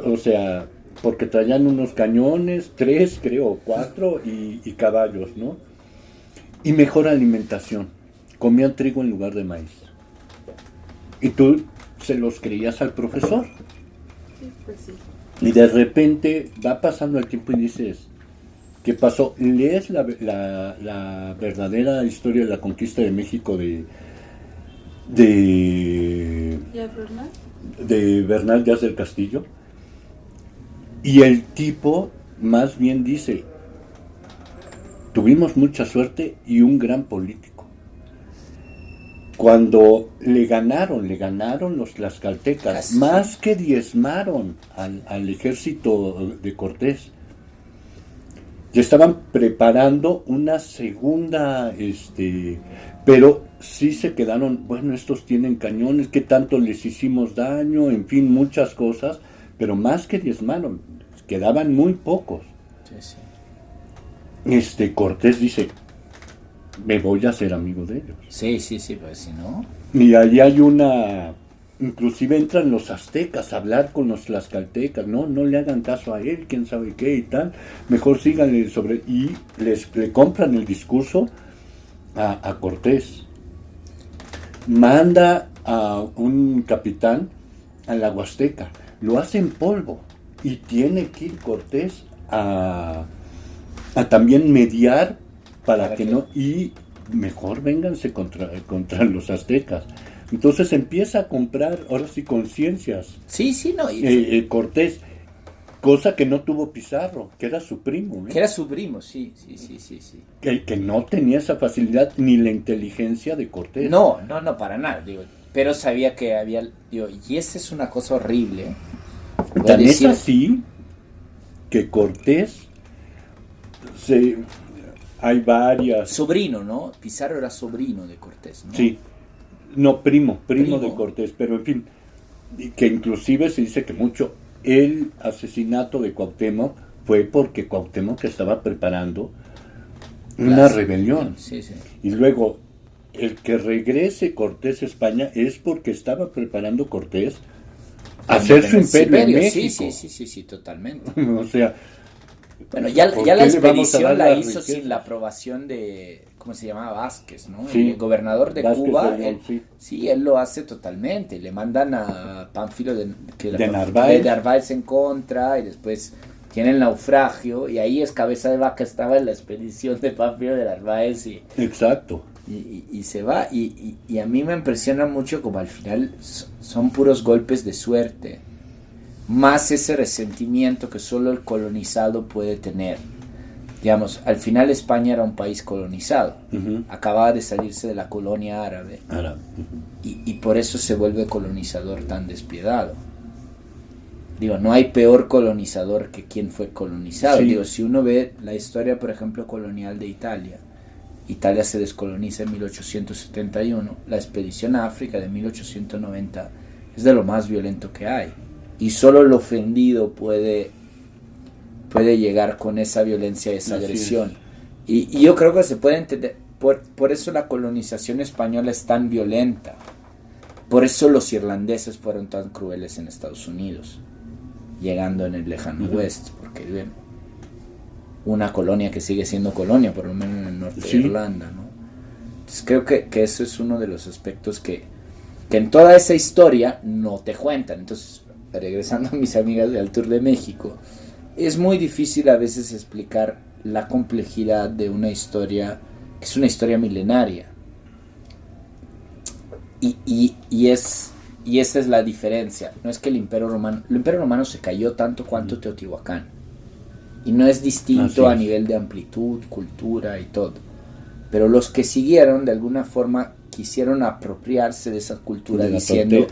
Speaker 1: o sea, porque traían unos cañones, 3 creo, 4 y caballos, ¿no? Y mejor alimentación. Comían trigo en lugar de maíz. Y tú se los creías al profesor.
Speaker 3: Sí, pues sí.
Speaker 1: Y de repente va pasando el tiempo y dices, ¿qué pasó? Lees la verdadera historia de la conquista de México de
Speaker 3: ¿Ya, Bernal?
Speaker 1: de Bernal Díaz del Castillo, y el tipo más bien dice, tuvimos mucha suerte y un gran político. Cuando le ganaron los tlaxcaltecas,
Speaker 2: Así.
Speaker 1: más que diezmaron al ejército de Cortés. Ya estaban preparando una segunda, pero sí se quedaron, bueno, estos tienen cañones, ¿qué tanto les hicimos daño? En fin, muchas cosas, pero más que diezmaron, quedaban muy pocos.
Speaker 2: Sí, sí.
Speaker 1: Cortés dice, me voy a hacer amigo de ellos.
Speaker 2: Sí, pues si no...
Speaker 1: Y ahí hay inclusive entran los aztecas a hablar con los tlaxcaltecas, no le hagan caso a él, quién sabe qué y tal, mejor síganle y le compran el discurso a Cortés. Manda a un capitán a la Huasteca, lo hace en polvo y tiene que ir Cortés a también mediar para que no, y mejor vénganse contra los aztecas. Entonces empieza a comprar, ahora sí, conciencias.
Speaker 2: Sí, no.
Speaker 1: Cortés, cosa que no tuvo Pizarro, que era su primo.
Speaker 2: Que era su primo, sí.
Speaker 1: Que no tenía esa facilidad ni la inteligencia de Cortés.
Speaker 2: No, para nada, digo. Pero sabía que había, digo, y esa es una cosa horrible.
Speaker 1: Tan es así que Cortés hay varias.
Speaker 2: Sobrino, ¿no? Pizarro era sobrino de Cortés, ¿no?
Speaker 1: Sí. No, primo de Cortés, pero en fin, que inclusive se dice que mucho el asesinato de Cuauhtémoc fue porque Cuauhtémoc estaba preparando una rebelión.
Speaker 2: Sí.
Speaker 1: Y luego, el que regrese Cortés a España es porque estaba preparando Cortés hacer su imperio en México.
Speaker 2: Sí, totalmente.
Speaker 1: O sea,
Speaker 2: bueno, ya la expedición la hizo sin la aprobación de, ¿cómo se llamaba? Vázquez, ¿no?
Speaker 1: Sí.
Speaker 2: El gobernador de
Speaker 1: Vázquez
Speaker 2: Cuba.
Speaker 1: sí.
Speaker 2: Él lo hace totalmente. Le mandan a Pánfilo de
Speaker 1: Narváez
Speaker 2: en contra, y después tiene el naufragio, y ahí es Cabeza de Vaca, estaba en la expedición de Pánfilo de Narváez.
Speaker 1: Exacto.
Speaker 2: Y se va, y a mí me impresiona mucho como al final son puros golpes de suerte, más ese resentimiento que solo el colonizado puede tener. Digamos, al final España era un país colonizado, acababa de salirse de la colonia árabe. Y por eso se vuelve colonizador tan despiadado. Digo, no hay peor colonizador que quien fue colonizado.
Speaker 1: Sí.
Speaker 2: Digo, si uno ve la historia, por ejemplo, colonial de Italia se descoloniza en 1871, la expedición a África de 1890 es de lo más violento que hay, y solo el ofendido puede llegar con esa violencia, esa agresión, y yo creo que se puede entender, por eso la colonización española es tan violenta, por eso los irlandeses fueron tan crueles en Estados Unidos, llegando en el lejano oeste, porque bien, una colonia que sigue siendo colonia, por lo menos en el norte de Irlanda, ¿no? Entonces creo que eso es uno de los aspectos que en toda esa historia no te cuentan. Entonces, regresando a mis amigas del Tour de México, es muy difícil a veces explicar la complejidad de una historia que es una historia milenaria. Y esa es la diferencia. No es que el Imperio Romano se cayó tanto cuanto Teotihuacán. Y no es distinto a nivel de amplitud, cultura y todo. Pero los que siguieron, de alguna forma, quisieron apropiarse de esa cultura, diciendo,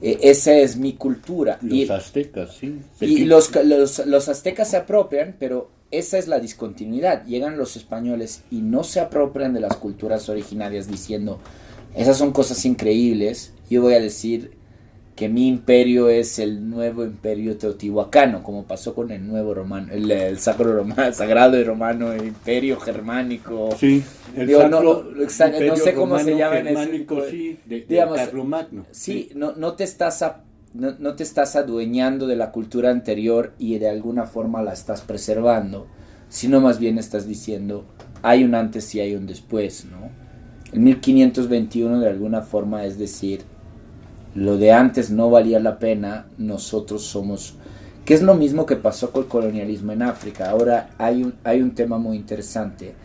Speaker 2: esa es mi cultura.
Speaker 1: Los aztecas, sí.
Speaker 2: Y los aztecas se apropian, pero esa es la discontinuidad. Llegan los españoles y no se apropian de las culturas originarias, diciendo, esas son cosas increíbles. Yo voy a decir que mi imperio es el nuevo imperio teotihuacano, como pasó con el nuevo romano, el sagrado y romano, el imperio germánico.
Speaker 1: Sí,
Speaker 2: no sé cómo se llama en ese,
Speaker 1: digamos, Carlomagno.
Speaker 2: Sí, no te estás adueñando de la cultura anterior y de alguna forma la estás preservando, sino más bien estás diciendo, hay un antes y hay un después, ¿no? El 1521 de alguna forma es decir, lo de antes no valía la pena, nosotros somos, que es lo mismo que pasó con el colonialismo en África. Ahora hay un tema muy interesante.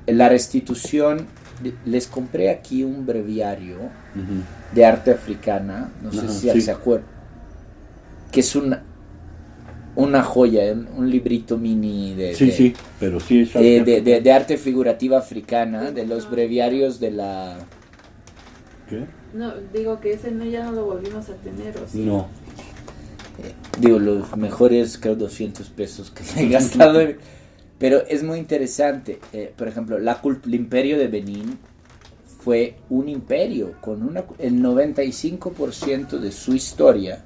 Speaker 2: La restitución, les compré aquí un breviario de arte africana, no sé si se acuerdan, que es una joya, un librito mini
Speaker 1: pero sí es
Speaker 2: de arte figurativa africana, de los breviarios de la...
Speaker 1: ¿Qué?
Speaker 3: No, digo que ese ya no lo volvimos a tener, ¿o sí?
Speaker 1: No.
Speaker 2: Digo, los mejores, creo, 200 pesos que he gastado. Pero es muy interesante. Por ejemplo, el imperio de Benín fue un imperio con el 95% de su historia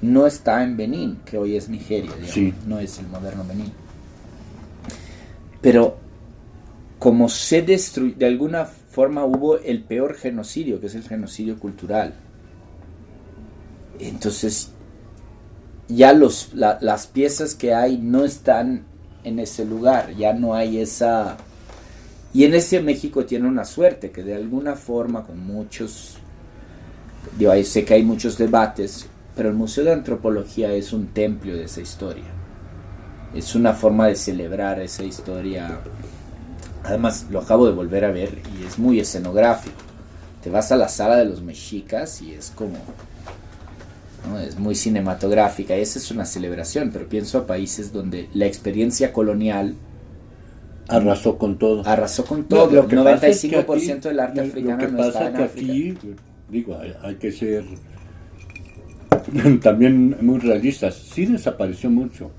Speaker 2: no está en Benín, que hoy es Nigeria, digamos, no es el moderno Benín. Pero como se destruyó, de alguna forma hubo el peor genocidio, que es el genocidio cultural. Entonces, ya las piezas que hay no están en ese lugar, ya no hay esa... Y en ese México tiene una suerte, que de alguna forma, con muchos... Yo sé que hay muchos debates, pero el Museo de Antropología es un templo de esa historia. es una forma de celebrar esa historia. Además, lo acabo de volver a ver y es muy escenográfico. Te vas a la sala de los mexicas y es como, ¿no? Es muy cinematográfica. Esa es una celebración, pero pienso a países donde la experiencia colonial
Speaker 1: arrasó con todo.
Speaker 2: No,
Speaker 1: lo que
Speaker 2: 95%
Speaker 1: es que aquí,
Speaker 2: del arte africano
Speaker 1: lo que
Speaker 2: no
Speaker 1: pasa
Speaker 2: está en
Speaker 1: que
Speaker 2: África.
Speaker 1: aquí, digo, hay que ser también muy realistas. Sí desapareció mucho.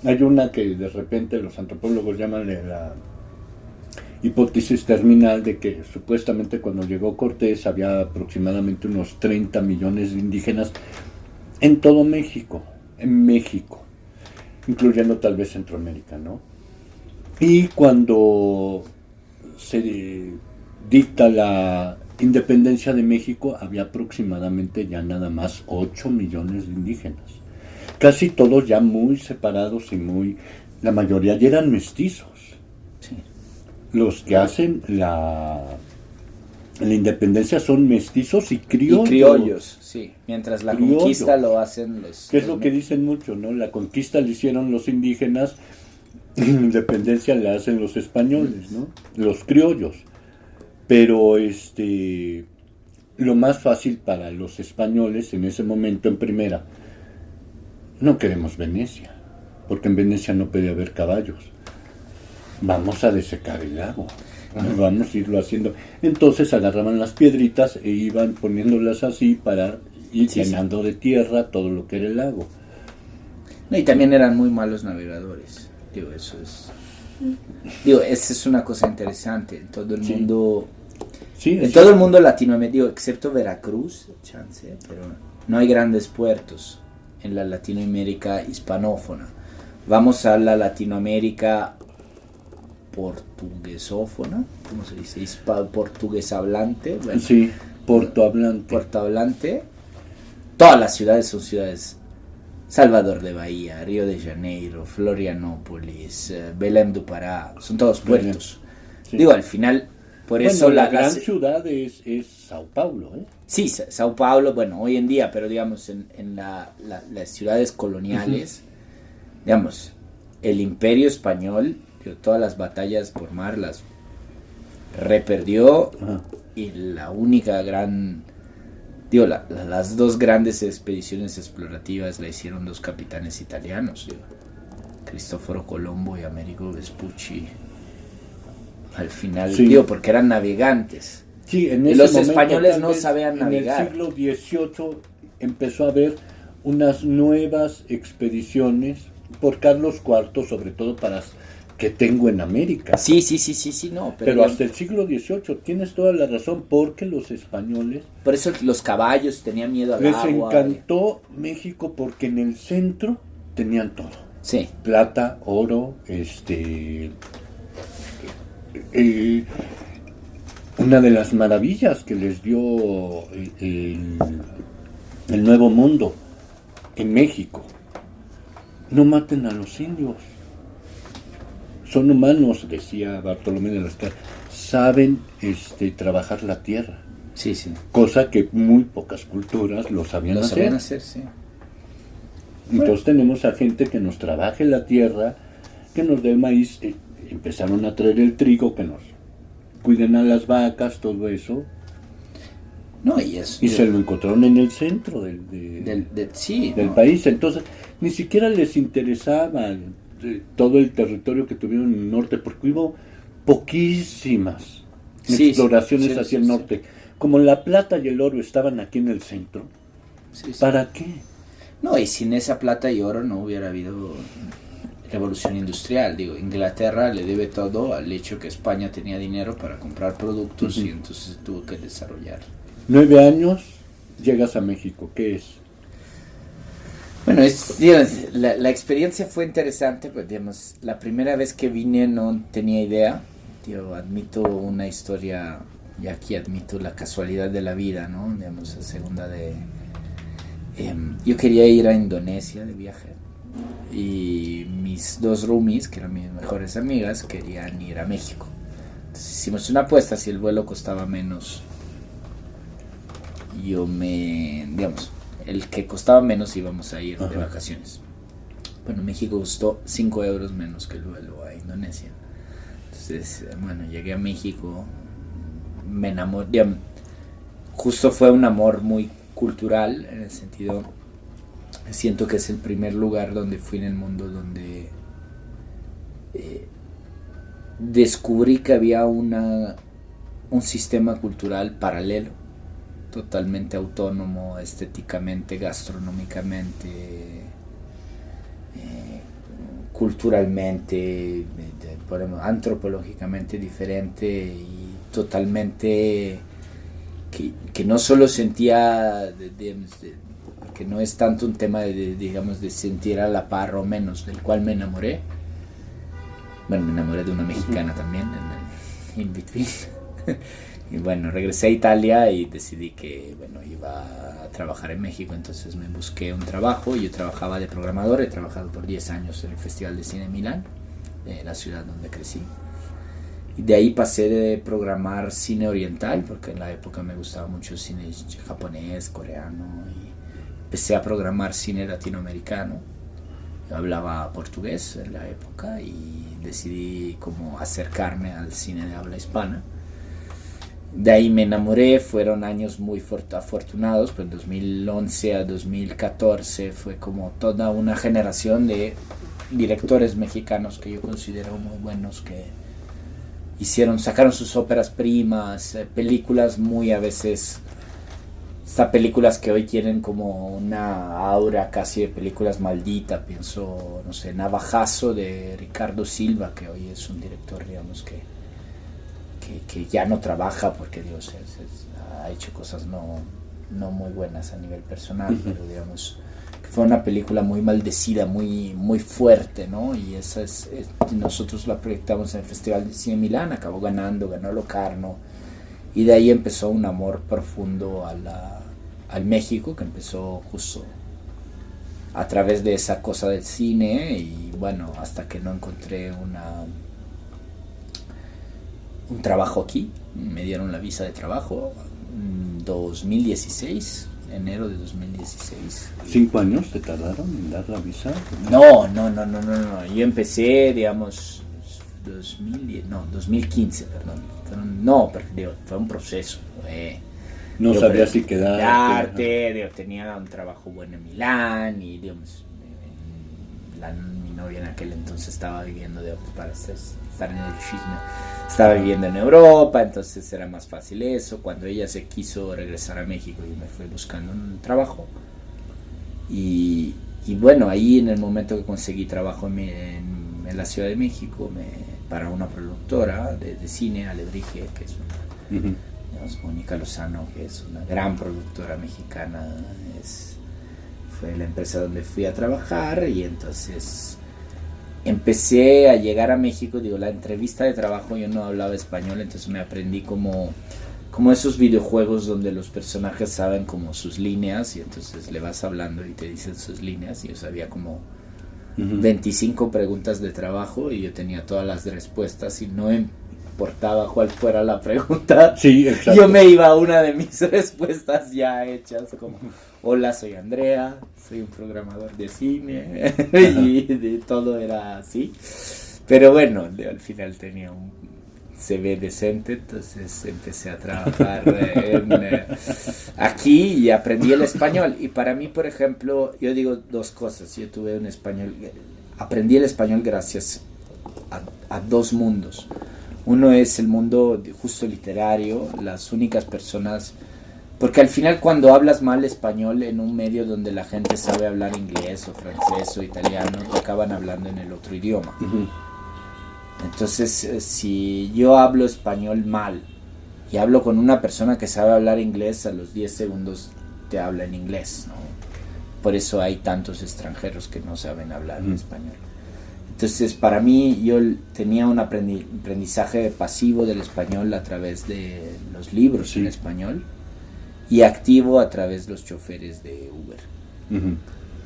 Speaker 1: Hay una que de repente los antropólogos llaman la hipótesis terminal de que supuestamente cuando llegó Cortés había aproximadamente unos 30 millones de indígenas en todo México, incluyendo tal vez Centroamérica, ¿no? Y cuando se dicta la independencia de México, había aproximadamente ya nada más 8 millones de indígenas. Casi todos ya muy separados y la mayoría ya eran mestizos.
Speaker 2: Sí.
Speaker 1: Los que hacen la independencia son mestizos y criollos.
Speaker 2: Y criollos, sí. Mientras la
Speaker 1: Criollos.
Speaker 2: conquista lo hacen los...
Speaker 1: Que es lo que dicen mucho, ¿no? La conquista la hicieron los indígenas, la independencia la hacen los españoles, ¿no? Los criollos. Pero lo más fácil para los españoles en ese momento, en primera, no queremos Venecia, porque en Venecia no puede haber caballos. Vamos a desecar el lago, vamos a irlo haciendo. Entonces agarraban las piedritas e iban poniéndolas así para ir llenando de tierra todo lo que era el lago.
Speaker 2: No, y también eran muy malos navegadores. Esa es una cosa interesante. En todo el mundo, todo el mundo latinoamericano, excepto Veracruz, chance, pero no hay grandes puertos en la Latinoamérica hispanófona. Vamos a la Latinoamérica portuguesófona, ¿cómo se dice? Portugués hablante. Bueno,
Speaker 1: sí, portohablante.
Speaker 2: Portohablante. Todas las ciudades son ciudades. Salvador de Bahía, Río de Janeiro, Florianópolis, Belém do Pará, son todos puertos. Sí. Al final, por eso
Speaker 1: la gran ciudad es Sao Paulo, ¿eh?
Speaker 2: Sí, Sao Paulo, hoy en día, pero digamos, en las ciudades coloniales, el imperio español, todas las batallas por mar las reperdió. Ajá. Y la única gran... las dos grandes expediciones explorativas la hicieron dos capitanes italianos, Cristoforo Colombo y Amerigo Vespucci. Al final, porque eran navegantes.
Speaker 1: Sí,
Speaker 2: y los españoles no sabían navegar.
Speaker 1: En el siglo XVIII empezó a haber unas nuevas expediciones por Carlos IV, sobre todo para que tengo en América.
Speaker 2: Sí, no.
Speaker 1: Pero hasta el siglo XVIII, tienes toda la razón, porque los españoles...
Speaker 2: Por eso los caballos tenían miedo al agua.
Speaker 1: Les encantó México porque en el centro tenían todo.
Speaker 2: Sí.
Speaker 1: Plata, oro, una de las maravillas que les dio el Nuevo Mundo en México. No maten a los indios. Son humanos, decía Bartolomé de las Casas, saben trabajar la tierra.
Speaker 2: Sí.
Speaker 1: Cosa que muy pocas culturas lo sabían hacer.
Speaker 2: Sabían hacer, sí.
Speaker 1: Entonces tenemos a gente que nos trabaje la tierra, que nos dé el maíz, empezaron a traer el trigo, que nos cuiden a las vacas, todo eso.
Speaker 2: No, y
Speaker 1: se lo encontraron en el centro del país. Entonces, ni siquiera les interesaba todo el territorio que tuvieron en el norte, porque hubo poquísimas exploraciones hacia el norte. Como la plata y el oro estaban aquí en el centro, ¿para qué?
Speaker 2: No, y sin esa plata y oro no hubiera habido revolución industrial. Inglaterra le debe todo al hecho que España tenía dinero para comprar productos y entonces tuvo que desarrollar.
Speaker 1: 9 años, llegas a México, ¿qué es?
Speaker 2: Bueno, la experiencia fue interesante, pues la primera vez que vine no tenía idea. Admito una historia, y aquí admito la casualidad de la vida, ¿no? La segunda yo quería ir a Indonesia de viaje y mis dos roomies, que eran mis mejores amigas, querían ir a México. Entonces hicimos una apuesta, si el vuelo costaba menos, el que costaba menos íbamos a ir de vacaciones. Bueno, México costó 5 euros menos que el vuelo a Indonesia. Entonces, bueno, llegué a México, me enamoré. Justo fue un amor muy cultural, en el sentido, siento que es el primer lugar donde fui en el mundo donde descubrí que había un sistema cultural paralelo, totalmente autónomo, estéticamente, gastronómicamente, culturalmente, antropológicamente diferente, y totalmente que no solo sentía que no es tanto un tema de sentir a la par o menos, del cual me enamoré. Bueno, me enamoré de una mexicana también en in between. Y bueno, regresé a Italia y decidí que, bueno, iba a trabajar en México. Entonces me busqué un trabajo. Yo trabajaba de programador, he trabajado por 10 años en el Festival de Cine de Milán, la ciudad donde crecí. Y de ahí pasé de programar cine oriental, porque en la época me gustaba mucho el cine japonés, coreano, y empecé a programar cine latinoamericano. Yo hablaba portugués en la época y decidí como acercarme al cine de habla hispana. De ahí me enamoré, fueron años muy afortunados, pues en 2011 a 2014 fue como toda una generación de directores mexicanos que yo considero muy buenos, que sacaron sus óperas primas, películas muy a veces, estas películas que hoy tienen como una aura casi de películas malditas. Pienso, no sé, Navajazo de Ricardo Silva, que hoy es un director, digamos, que ya no trabaja porque, Dios, ha hecho cosas no muy buenas a nivel personal, pero digamos que fue una película muy maldecida, muy, muy fuerte, ¿no? Y esa nosotros la proyectamos en el Festival de Cine de Milán, ganó Locarno, y de ahí empezó un amor profundo al México, que empezó justo a través de esa cosa del cine, y bueno, hasta que no encontré un trabajo aquí, me dieron la visa de trabajo en 2016, enero de 2016.
Speaker 1: 5 años te tardaron en dar la visa?
Speaker 2: No, yo empecé, digamos, 2015, perdón. Fue un proceso.
Speaker 1: No sabía si quedarte.
Speaker 2: Tenía un trabajo bueno en Milán y, digamos, mi novia en aquel entonces estaba viviendo, para estar en el chisme, estaba viviendo en Europa, entonces era más fácil eso. Cuando ella se quiso regresar a México, y me fui buscando un trabajo, y bueno, ahí en el momento que conseguí trabajo en la Ciudad de México, para una productora de cine, Alebrije, que es digamos, Mónica Lozano, que es una gran productora mexicana, fue la empresa donde fui a trabajar. Y entonces empecé a llegar a México. Digo, la entrevista de trabajo, yo no hablaba español, entonces me aprendí como esos videojuegos donde los personajes saben como sus líneas, y entonces le vas hablando y te dicen sus líneas, y yo sabía como 25 preguntas de trabajo, y yo tenía todas las respuestas, y no importaba cuál fuera la pregunta.
Speaker 1: Sí, exacto.
Speaker 2: Yo me iba a una de mis respuestas ya hechas, como: hola, soy Andrea, soy un programador de cine. Y de todo era así. Pero bueno, al final tenía un CV decente, entonces empecé a trabajar aquí y aprendí el español. Y para mí, por ejemplo, yo digo dos cosas. Yo tuve un español, aprendí el español gracias a dos mundos. Uno es el mundo justo literario, las únicas personas, porque al final cuando hablas mal español en un medio donde la gente sabe hablar inglés o francés o italiano, te acaban hablando en el otro idioma. Entonces, si yo hablo español mal y hablo con una persona que sabe hablar inglés, a los 10 segundos te habla en inglés, ¿no? Por eso hay tantos extranjeros que no saben hablar español. Entonces, para mí, yo tenía un aprendizaje pasivo del español a través de los libros en español, y activo a través de los choferes de Uber,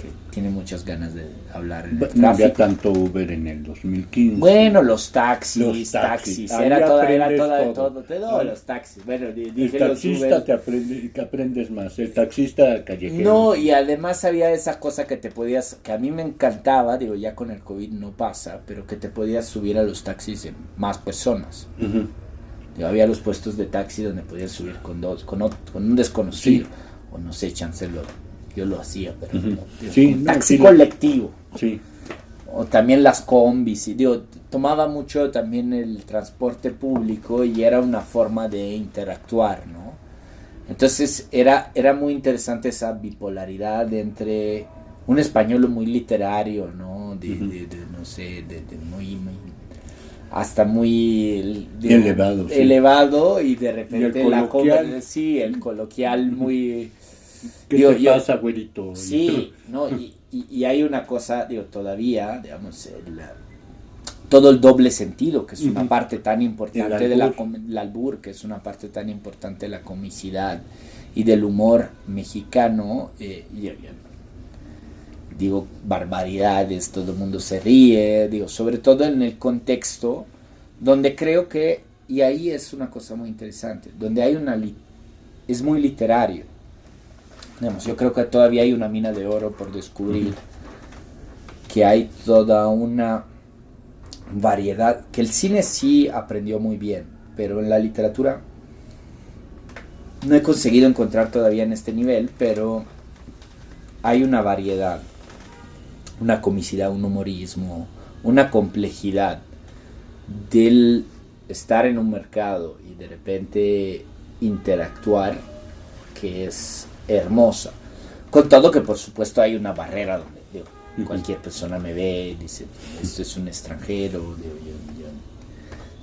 Speaker 2: que tiene muchas ganas de hablar en el
Speaker 1: No había
Speaker 2: tráfico.
Speaker 1: tanto Uber en el 2015.
Speaker 2: Bueno, los taxis,
Speaker 1: Los taxis. Ahí
Speaker 2: era
Speaker 1: aprendes
Speaker 2: todo, los taxis. Bueno,
Speaker 1: El
Speaker 2: dije los
Speaker 1: taxista
Speaker 2: Uber.
Speaker 1: que aprendes más, el taxista callejero.
Speaker 2: No, y además había esa cosa que a mí me encantaba, digo, ya con el COVID no pasa, pero que te podías subir a los taxis de más personas.
Speaker 1: Ujú.
Speaker 2: Digo, había los puestos de taxi donde podías subir con un desconocido,
Speaker 1: Sí.
Speaker 2: o no sé, chancelo, yo lo hacía, pero
Speaker 1: Ujú.
Speaker 2: no, digo,
Speaker 1: Sí,
Speaker 2: un
Speaker 1: no,
Speaker 2: taxi
Speaker 1: sí,
Speaker 2: colectivo.
Speaker 1: Sí.
Speaker 2: O también las combis, y digo, tomaba mucho también el transporte público y era una forma de interactuar, ¿no? Entonces era muy interesante esa bipolaridad entre un español muy literario, ¿no? No sé, muy hasta muy
Speaker 1: Elevado, sí.
Speaker 2: elevado, y de repente
Speaker 1: Y el coloquial.
Speaker 2: el coloquial muy...
Speaker 1: ¿Qué
Speaker 2: Digo,
Speaker 1: te pasa, güerito?
Speaker 2: Sí, ¿no? Y hay una cosa, digo, todavía, digamos, todo el doble sentido, que es una
Speaker 1: Ujú.
Speaker 2: parte tan importante
Speaker 1: El
Speaker 2: del
Speaker 1: albur.
Speaker 2: albur, que es una parte tan importante de la comicidad y del humor mexicano. Digo, barbaridades, todo el mundo se ríe, digo, sobre todo en el contexto donde creo que, y ahí es una cosa muy interesante, donde hay es muy literario. Digamos, yo creo que todavía hay una mina de oro por descubrir, que hay toda una variedad, que el cine sí aprendió muy bien, pero en la literatura no he conseguido encontrar todavía en este nivel, pero hay una variedad, una comicidad, un humorismo, una complejidad del estar en un mercado y de repente interactuar, que es hermosa. Con todo que por supuesto hay una barrera donde digo, cualquier persona me ve y dice, esto es un extranjero,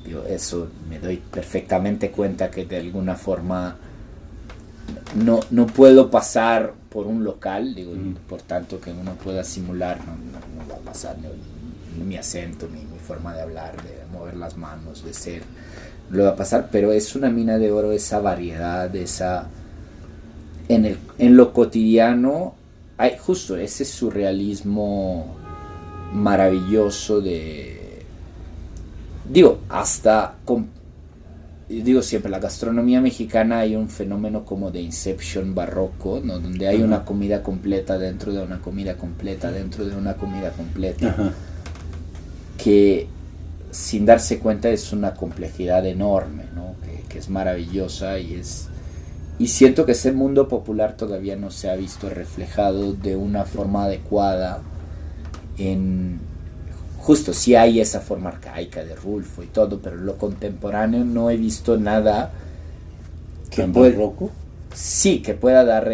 Speaker 2: digo, eso me doy perfectamente cuenta que de alguna forma no puedo pasar por un local, digo, por tanto que uno pueda simular, no va a pasar ni mi acento, ni mi forma de hablar, de mover las manos, de ser, no lo va a pasar, pero es una mina de oro esa variedad, en lo cotidiano hay justo ese surrealismo maravilloso digo siempre, la gastronomía mexicana hay un fenómeno como de Inception barroco, ¿no? Donde hay una comida completa dentro de una comida completa dentro de una comida completa.
Speaker 1: Ajá.
Speaker 2: Que sin darse cuenta es una complejidad enorme, ¿no? Que es maravillosa y siento que ese mundo popular todavía no se ha visto reflejado de una forma adecuada justo sí hay esa forma arcaica de Rulfo y todo, pero en lo contemporáneo no he visto nada que
Speaker 1: barroco.
Speaker 2: Sí, que pueda dar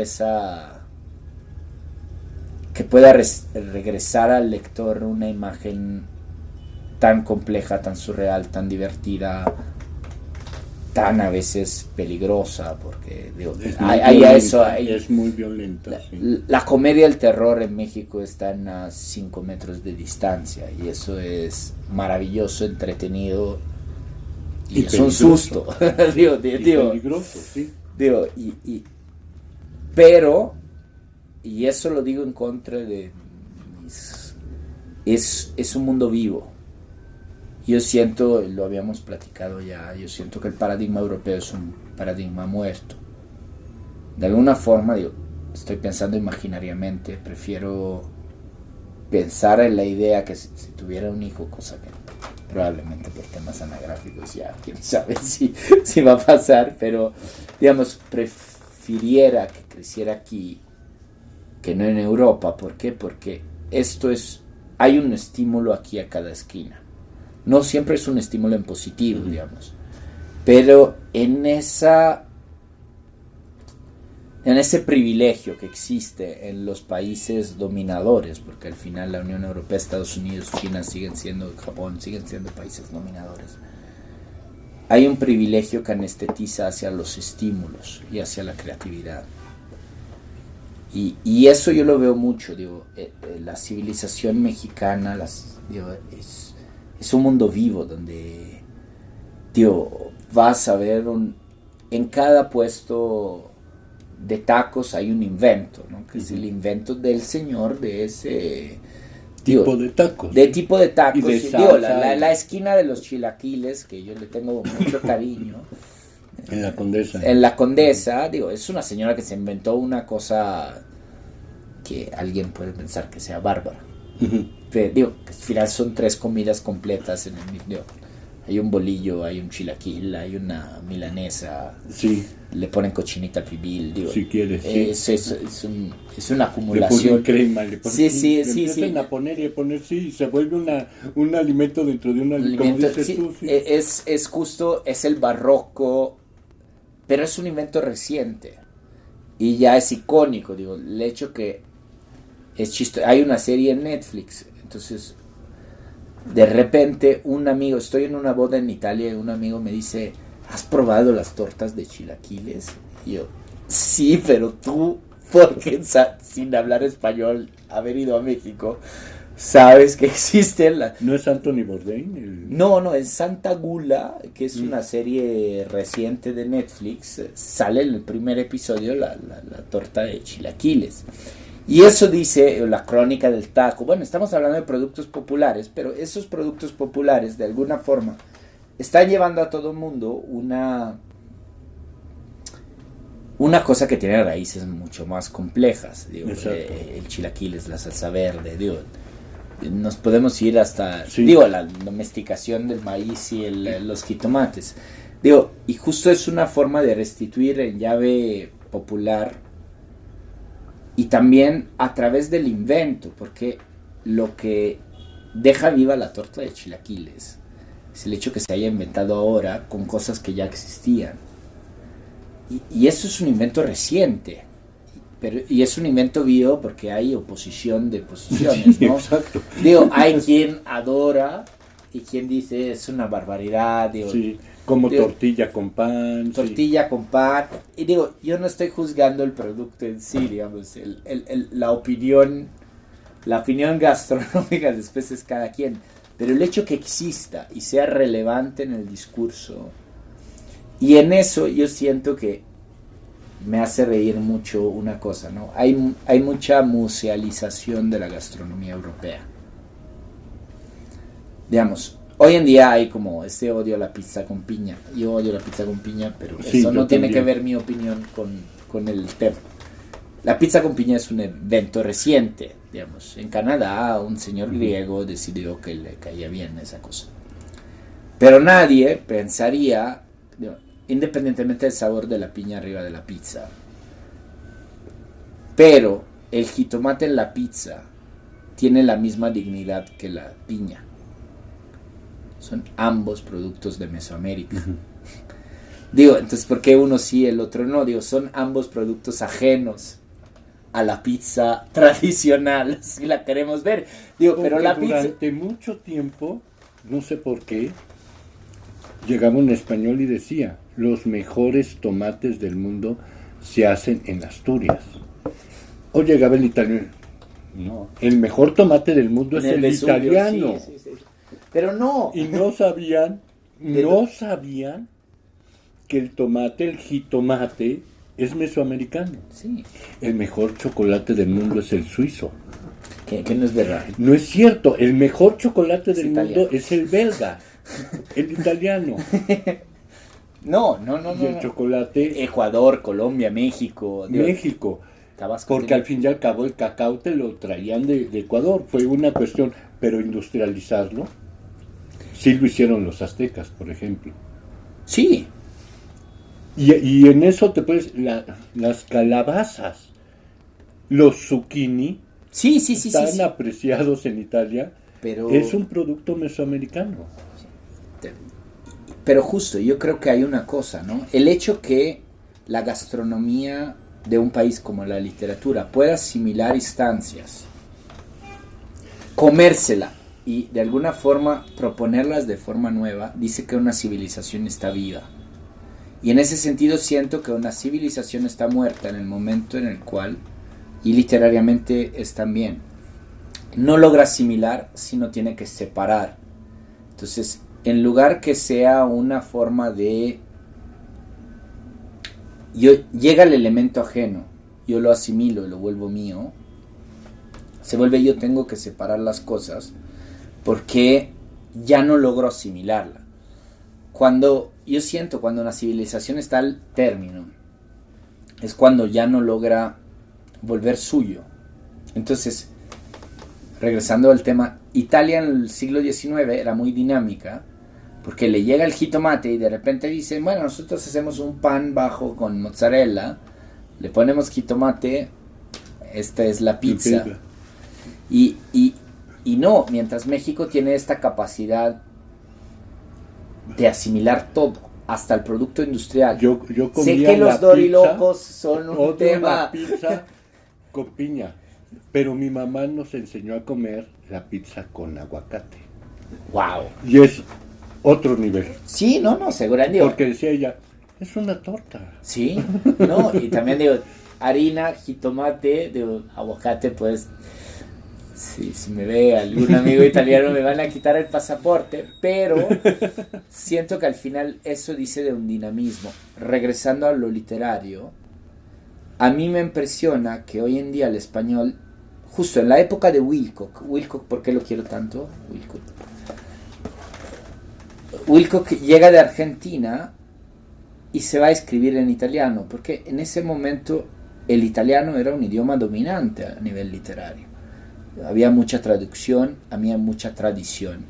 Speaker 2: que pueda regresar al lector una imagen tan compleja, tan surreal, tan divertida, tan a veces peligrosa, porque digo,
Speaker 1: es muy violenta.
Speaker 2: La comedia del terror en México está a 5 metros de distancia y eso es maravilloso, entretenido y es un susto.
Speaker 1: Peligroso, sí.
Speaker 2: Pero, y eso lo digo en contra de es un mundo vivo. Yo siento, lo habíamos platicado ya, yo siento que el paradigma europeo es un paradigma muerto. De alguna forma, estoy pensando imaginariamente, prefiero pensar en la idea que si tuviera un hijo, cosa que probablemente por temas anagráficos ya, quién sabe si va a pasar, pero digamos, prefiriera que creciera aquí que no en Europa. ¿Por qué? Porque hay un estímulo aquí a cada esquina. No siempre es un estímulo en positivo, digamos. Pero en ese privilegio que existe en los países dominadores, porque al final la Unión Europea, Estados Unidos, China Japón siguen siendo países dominadores, hay un privilegio que anestetiza hacia los estímulos y hacia la creatividad. Y eso yo lo veo mucho, la civilización mexicana, es un mundo vivo donde, vas a ver en cada puesto de tacos hay un invento, ¿no? Que es el invento del señor de ese
Speaker 1: tipo de tacos.
Speaker 2: De tipo de tacos.
Speaker 1: Y de
Speaker 2: sí,
Speaker 1: salsa,
Speaker 2: la esquina de los chilaquiles, que yo le tengo mucho cariño.
Speaker 1: En la Condesa.
Speaker 2: En la Condesa, es una señora que se inventó una cosa que alguien puede pensar que sea bárbara. Pero, que al final son 3 comidas completas en el mismo. Hay un bolillo, hay un chilaquil, hay una milanesa.
Speaker 1: Sí.
Speaker 2: Le ponen cochinita pibil,
Speaker 1: si quieres.
Speaker 2: Es una acumulación.
Speaker 1: Le ponen crema, le ponen,
Speaker 2: sí.
Speaker 1: empiezan a poner y a poner, y se vuelve un alimento dentro de un alimento.
Speaker 2: Es justo, es el barroco, pero es un invento reciente y ya es icónico, el hecho que es chistoso. Hay una serie en Netflix, entonces de repente un amigo, estoy en una boda en Italia y un amigo me dice, ¿has probado las tortas de chilaquiles? Y yo, sí, pero tú, porque sin hablar español, haber ido a México, sabes que existen las...
Speaker 1: ¿No es Anthony Bourdain?
Speaker 2: No, es Santa Gula, que es una serie reciente de Netflix. Sale en el primer episodio la torta de chilaquiles. Y eso dice la crónica del taco. Bueno, estamos hablando de productos populares, pero esos productos populares, de alguna forma, están llevando a todo el mundo una cosa que tiene raíces mucho más complejas. El chilaquiles, la salsa verde, nos podemos ir hasta la domesticación del maíz y los jitomates. Y justo es una forma de restituir en llave popular y también a través del invento, porque lo que deja viva la torta de chilaquiles es el hecho que se haya inventado ahora con cosas que ya existían. Y eso es un invento reciente. Y es un invento vivo porque hay oposición de posiciones, ¿no?
Speaker 1: Exacto.
Speaker 2: Hay quien adora y quien dice es una barbaridad.
Speaker 1: Como tortilla con pan.
Speaker 2: Tortilla con pan. Y yo no estoy juzgando el producto en sí, la opinión gastronómica después es cada quien. Pero el hecho que exista y sea relevante en el discurso, y en eso yo siento que me hace reír mucho una cosa, ¿no? Hay mucha musealización de la gastronomía europea. Hoy en día hay como este odio a la pizza con piña. Yo odio la pizza con piña, pero eso no tiene que ver mi opinión con el tema. La pizza con piña es un evento reciente, En Canadá, un señor griego decidió que le caía bien esa cosa. Pero nadie pensaría, independientemente del sabor de la piña arriba de la pizza, pero el jitomate en la pizza tiene la misma dignidad que la piña. Son ambos productos de Mesoamérica. Entonces, ¿por qué uno sí, el otro no? Son ambos productos ajenos a la pizza tradicional, si la queremos ver. Pero la pizza...
Speaker 1: Durante mucho tiempo, no sé por qué, llegaba un español y decía, los mejores tomates del mundo se hacen en Asturias. O llegaba el italiano, no, el mejor tomate del mundo es el italiano.
Speaker 2: Sí. Pero no.
Speaker 1: Y no sabían que el jitomate es mesoamericano.
Speaker 2: Sí.
Speaker 1: El mejor chocolate del mundo es el suizo.
Speaker 2: Que no es verdad.
Speaker 1: No es cierto, el mejor chocolate del mundo es el belga, el italiano.
Speaker 2: No.
Speaker 1: Y el chocolate...
Speaker 2: Ecuador, Colombia, México.
Speaker 1: México.
Speaker 2: Tabasco,
Speaker 1: porque al fin y al cabo el cacao te lo traían de Ecuador. Fue una cuestión, pero industrializarlo, sí lo hicieron los aztecas, por ejemplo.
Speaker 2: Sí.
Speaker 1: Y en eso te puedes... las calabazas, los zucchini, están apreciados en Italia, pero es un producto mesoamericano.
Speaker 2: Pero justo, yo creo que hay una cosa, ¿no? El hecho que la gastronomía de un país como la literatura pueda asimilar instancias, comérsela y de alguna forma proponerlas de forma nueva, dice que una civilización está viva. Y en ese sentido siento que una civilización está muerta en el momento en el cual, y literariamente es también, no logra asimilar, sino tiene que separar. Entonces, en lugar que sea una forma de llega el elemento ajeno, yo lo asimilo y lo vuelvo mío, se vuelve yo tengo que separar las cosas porque ya no logro asimilarla. Yo siento cuando una civilización está al término, es cuando ya no logra volver suyo. Entonces, regresando al tema, Italia en el siglo XIX era muy dinámica, porque le llega el jitomate y de repente dicen, bueno, nosotros hacemos un pan bajo con mozzarella, le ponemos jitomate, esta es la pizza. Y no, mientras México tiene esta capacidad de asimilar todo, hasta el producto industrial.
Speaker 1: Yo
Speaker 2: sé que los dorilocos son un tema.
Speaker 1: La pizza con piña, pero mi mamá nos enseñó a comer la pizza con aguacate.
Speaker 2: Wow.
Speaker 1: Y es otro nivel.
Speaker 2: Sí, no, seguramente.
Speaker 1: Porque decía ella, es una torta.
Speaker 2: Sí, no, y también digo, harina, jitomate, digo, aguacate, pues, sí, si me ve algún amigo italiano me van a quitar el pasaporte, pero siento que al final eso dice de un dinamismo. Regresando a lo literario, a mí me impresiona que hoy en día el español, justo en la época de Wilcock, ¿por qué lo quiero tanto? Wilcock llega de Argentina y se va a escribir en italiano, porque en ese momento el italiano era un idioma dominante a nivel literario. Había mucha traducción, había mucha tradición,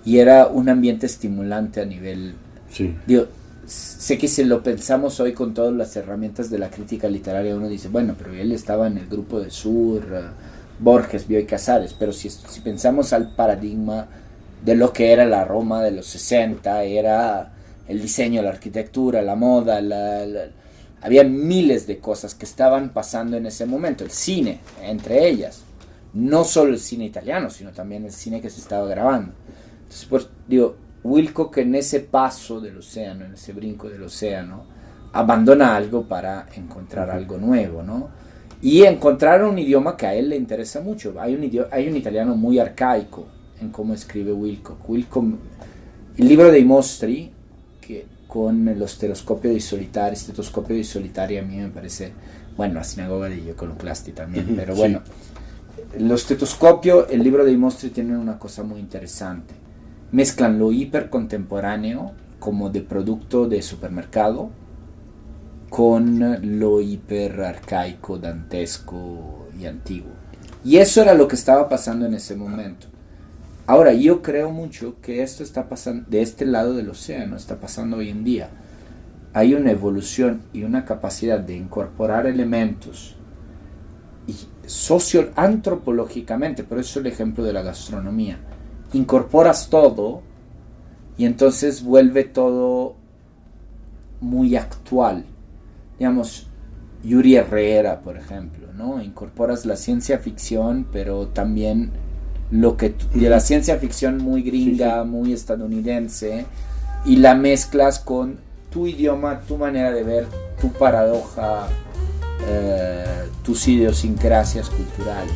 Speaker 2: y era un ambiente estimulante a nivel...
Speaker 1: Sí.
Speaker 2: Digo, sé que si lo pensamos hoy con todas las herramientas de la crítica literaria, uno dice, bueno, pero él estaba en el grupo de Sur, Borges, Bioy Casares, pero si pensamos al paradigma de lo que era la Roma de los 60, era el diseño, la arquitectura, la moda, había miles de cosas que estaban pasando en ese momento, el cine, entre ellas, no solo el cine italiano, sino también el cine que se estaba grabando. Entonces, pues, digo, Wilcock en ese paso del océano, en ese brinco del océano, abandona algo para encontrar algo nuevo, ¿no? Y encontrar un idioma que a él le interesa mucho. Hay un italiano muy arcaico en cómo escribe Wilcock. El libro dei Mostri, que con lo stetoscopio dei solitari, a mí me parece, bueno, la sinagoga de Iconoclasti también, pero bueno, lo estetoscopio, el libro dei Mostri tienen una cosa muy interesante. Mezclan lo hipercontemporáneo, como de producto de supermercado, con lo hiperarcaico, dantesco y antiguo. Y eso era lo que estaba pasando en ese momento. Ahora, yo creo mucho que esto está pasando de este lado del océano, está pasando hoy en día. Hay una evolución y una capacidad de incorporar elementos y antropológicamente, por eso el ejemplo de la gastronomía. Incorporas todo y entonces vuelve todo muy actual. Digamos, Yuri Herrera, por ejemplo, ¿no? Incorporas la ciencia ficción, pero también de la ciencia ficción muy gringa, muy estadounidense, y la mezclas con tu idioma, tu manera de ver, tu paradoja, tus idiosincrasias culturales.